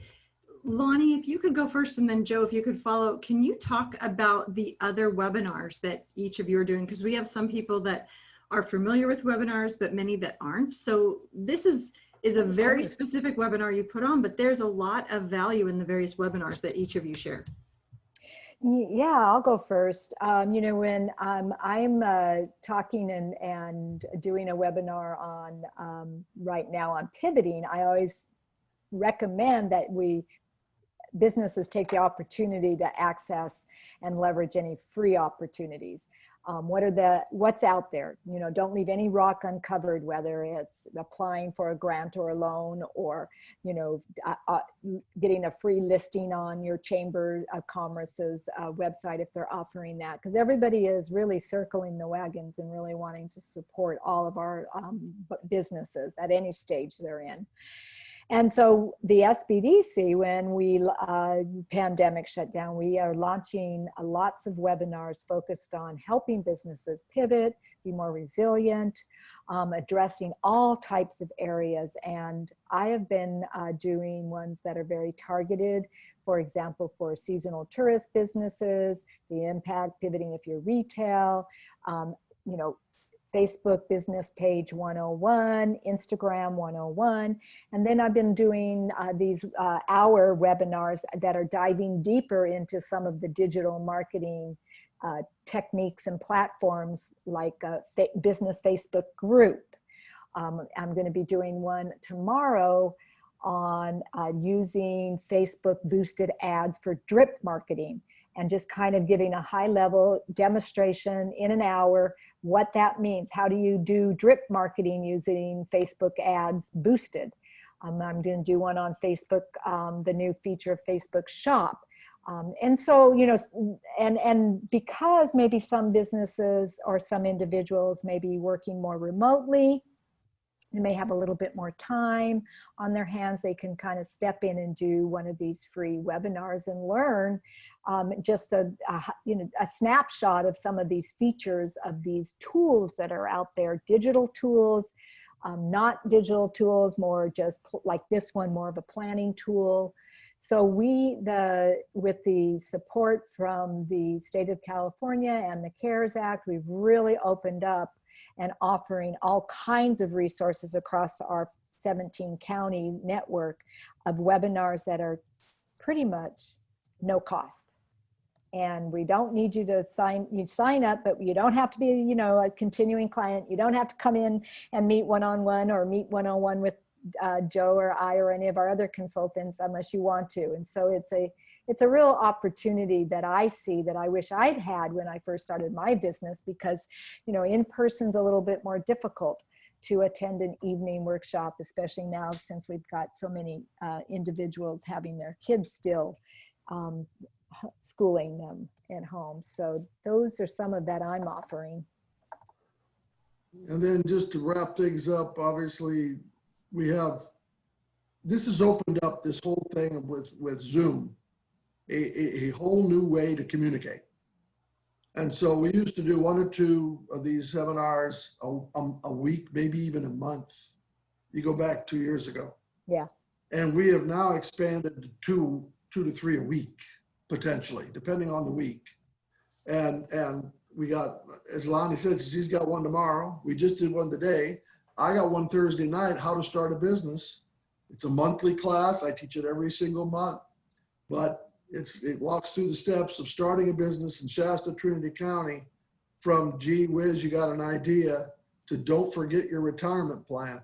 Lani, if you could go first, and then Joe, if you could follow, can you talk about the other webinars that each of you are doing? Because we have some people that are familiar with webinars, but many that aren't. So this is a very specific webinar you put on, but there's a lot of value in the various webinars that each of you share. Yeah, I'll go first. When I'm talking and doing a webinar on right now on pivoting, I always recommend that businesses take the opportunity to access and leverage any free opportunities. What's out there? Don't leave any rock uncovered, whether it's applying for a grant or a loan, or, getting a free listing on your Chamber of Commerce's website if they're offering that, because everybody is really circling the wagons and really wanting to support all of our businesses at any stage they're in. And so the SBDC, when we pandemic shut down, we are launching lots of webinars focused on helping businesses pivot, be more resilient, addressing all types of areas. And I have been doing ones that are very targeted, for example, for seasonal tourist businesses, the impact pivoting if you're retail, Facebook business page 101, Instagram 101. And then I've been doing these hour webinars that are diving deeper into some of the digital marketing techniques and platforms, like business Facebook group. I'm going to be doing one tomorrow on using Facebook boosted ads for drip marketing, and just kind of giving a high level demonstration in an hour, what that means. How do you do drip marketing using Facebook ads boosted? I'm going to do one on Facebook, the new feature of Facebook Shop. And so, and because maybe some businesses or some individuals may be working more remotely, they may have a little bit more time on their hands, they can kind of step in and do one of these free webinars and learn just a snapshot of some of these features of these tools that are out there, digital tools, not digital tools, more just like this one, more of a planning tool. So with the support from the state of California and the CARES Act, we've really opened up and offering all kinds of resources across our 17 county network of webinars that are pretty much no cost. And we don't need you to sign up, but you don't have to be, a continuing client. You don't have to come in and meet one-on-one or meet one-on-one with Joe or I or any of our other consultants unless you want to. And so it's a real opportunity that I see that I wish I'd had when I first started my business, because, in person's a little bit more difficult to attend an evening workshop, especially now since we've got so many individuals having their kids still schooling them at home. So those are some of that I'm offering. And then just to wrap things up, obviously this has opened up this whole thing with Zoom, a whole new way to communicate. And so we used to do 1 or 2 of these seminars a week, maybe even a month. You go back 2 years ago. Yeah. And we have now expanded to 2 to 3 a week, potentially, depending on the week. And we got, as Lani said, she's got one tomorrow. We just did one today. I got one Thursday night, how to start a business. It's a monthly class. I teach it every single month, but it walks through the steps of starting a business in Shasta, Trinity County, from gee whiz, you got an idea, to Don't Forget Your Retirement Plan.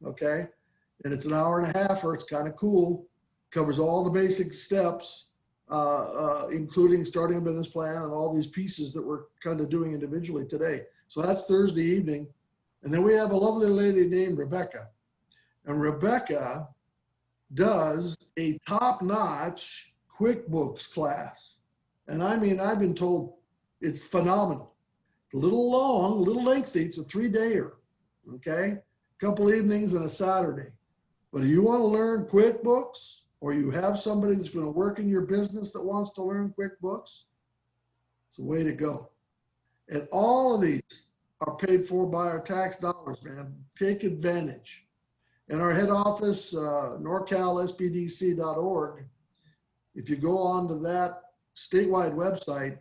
Okay? And it's an hour and a half, or it's kind of cool. Covers all the basic steps, including starting a business plan and all these pieces that we're kind of doing individually today. So that's Thursday evening. And then we have a lovely lady named Rebecca. And Rebecca does a top-notch QuickBooks class. And I mean, I've been told it's phenomenal. A little long, a little lengthy. It's a 3-dayer, okay? A couple evenings and a Saturday. But if you want to learn QuickBooks, or you have somebody that's going to work in your business that wants to learn QuickBooks, it's a way to go. And all of these are paid for by our tax dollars, man. Take advantage. And our head office, norcalsbdc.org, if you go on to that statewide website,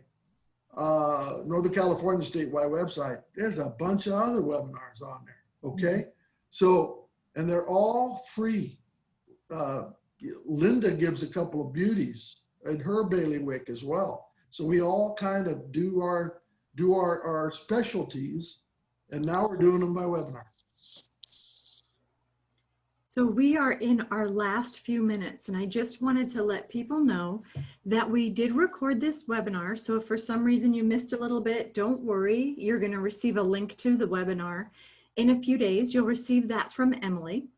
Northern California statewide website, there's a bunch of other webinars on there, okay? So, and they're all free. Linda gives a couple of beauties in her bailiwick as well. So we all kind of do our specialties, and now we're doing them by webinar. So we are in our last few minutes, and I just wanted to let people know that we did record this webinar. So if for some reason you missed a little bit, don't worry. You're going to receive a link to the webinar in a few days. You'll receive that from Emily.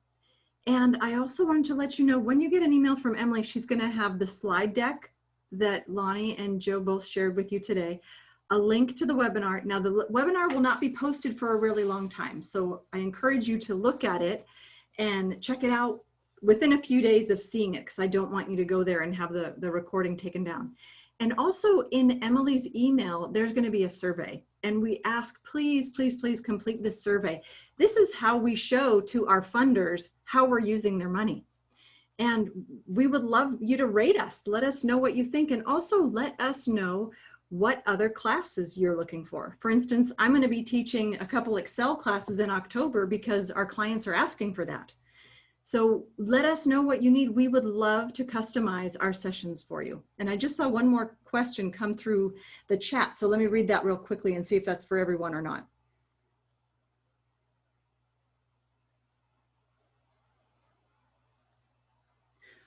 And I also wanted to let you know, when you get an email from Emily, she's going to have the slide deck that Lani and Joe both shared with you today, a link to the webinar. Now, the webinar will not be posted for a really long time, so I encourage you to look at it and check it out within a few days of seeing it, because I don't want you to go there and have the recording taken down. And also in Emily's email, there's going to be a survey, and we ask, please, please, please complete this survey. This is how we show to our funders how we're using their money. And we would love you to rate us. Let us know what you think, and also let us know what other classes you're looking for. For instance, I'm going to be teaching a couple Excel classes in October because our clients are asking for that. So let us know what you need. We would love to customize our sessions for you. And I just saw one more question come through the chat. So let me read that real quickly and see if that's for everyone or not.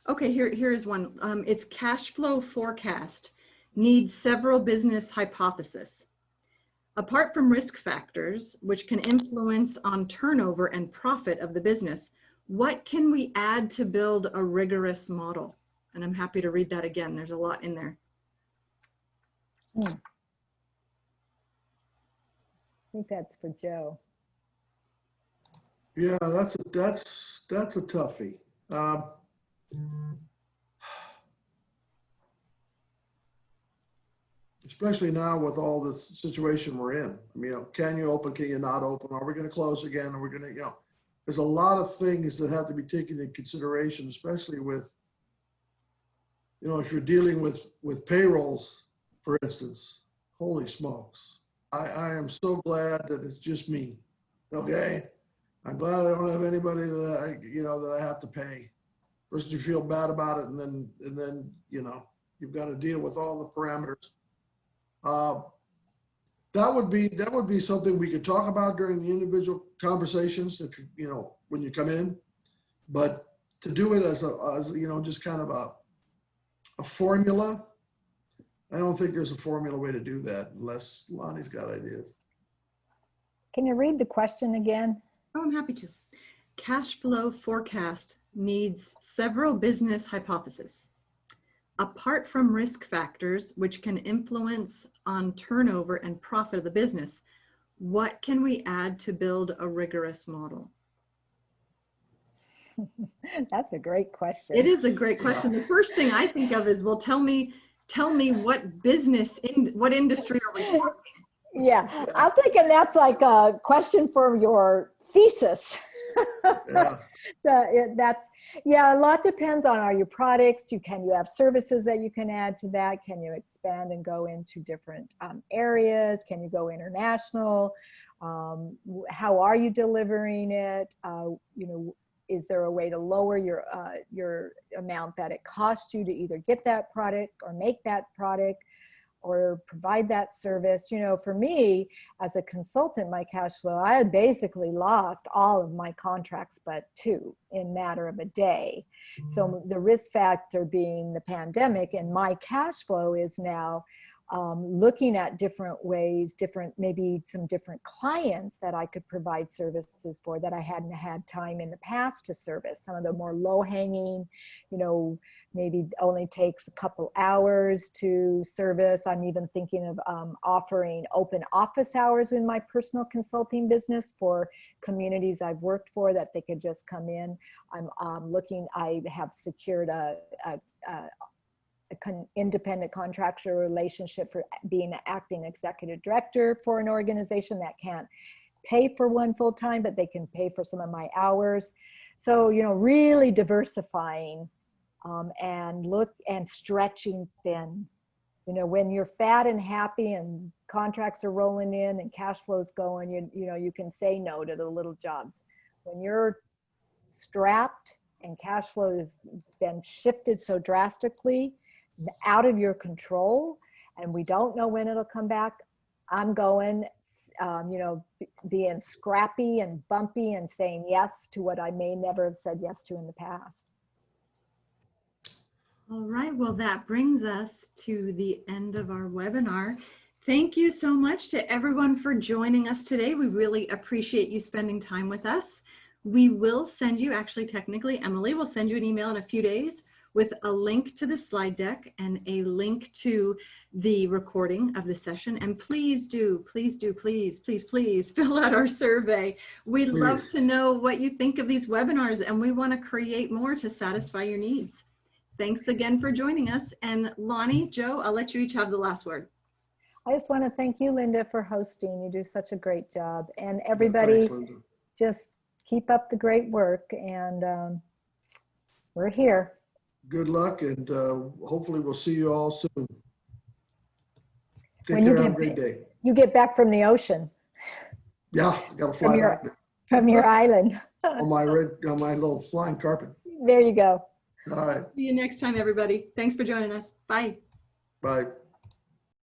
Okay, here's one. It's cash flow forecast needs several business hypotheses. Apart from risk factors, which can influence on turnover and profit of the business, what can we add to build a rigorous model? And I'm happy to read that again. There's a lot in there. I think that's for Joe. Yeah, that's a toughie. Especially now with all this situation we're in. I mean, can you open, can you not open? Are we going to close again? Are we going to, there's a lot of things that have to be taken into consideration, especially with, if you're dealing with payrolls, for instance. Holy smokes. I am so glad that it's just me. Okay. I'm glad I don't have anybody that that I have to pay. First you feel bad about it, and then you've got to deal with all the parameters. That would be something we could talk about during the individual conversations if when you come in, but to do it as just kind of a formula, I don't think there's a formula way to do that unless Lonnie's got ideas. Can you read the question again? Oh, I'm happy to. Cash flow forecast needs several business hypotheses. Apart from risk factors, which can influence on turnover and profit of the business, what can we add to build a rigorous model? That's a great question. It is a great question. The first thing I think of is, well, tell me what business, what industry are we talking? Yeah, I'm thinking that's like a question for your thesis. Yeah. A lot depends on, are your products, can you have services that you can add to that? Can you expand and go into different areas? Can you go international? How are you delivering it? Is there a way to lower your amount that it costs you to either get that product or make that product? or provide that service. You know, for me as a consultant, my cash flow, I had basically lost all of my contracts but 2 in a matter of a day. So the risk factor being the pandemic, and my cash flow is now looking at different ways, maybe some different clients that I could provide services for that I hadn't had time in the past to service. Some of the more low hanging, you know, maybe only takes a couple hours to service. I'm even thinking of offering open office hours in my personal consulting business for communities I've worked for, that they could just come in. I have secured independent contractual relationship for being an acting executive director for an organization that can't pay for one full time, but they can pay for some of my hours. So, you know, really diversifying and stretching thin. You know, when you're fat and happy and contracts are rolling in and cash flow's going, you know, you can say no to the little jobs. When you're strapped and cash flow has been shifted so drastically, out of your control, and we don't know when it'll come back, I'm going, you know, being scrappy and bumpy and saying yes to what I may never have said yes to in the past. All right, well, that brings us to the end of our webinar. Thank you so much to everyone for joining us today. We really appreciate you spending time with us. We will send you, actually, technically, Emily will send you an email in a few days with a link to the slide deck and a link to the recording of the session. And please fill out our survey. We'd love to know what you think of these webinars, and we want to create more to satisfy your needs. Thanks again for joining us. And Lani, Joe, I'll let you each have the last word. I just want to thank you, Linda, for hosting. You do such a great job. And everybody, just keep up the great work. And we're here. Good luck, and hopefully we'll see you all soon. Take care. Have a great day. You get back from the ocean. Yeah, got to fly back now. From your island. on my little flying carpet. There you go. All right. See you next time, everybody. Thanks for joining us. Bye. Bye.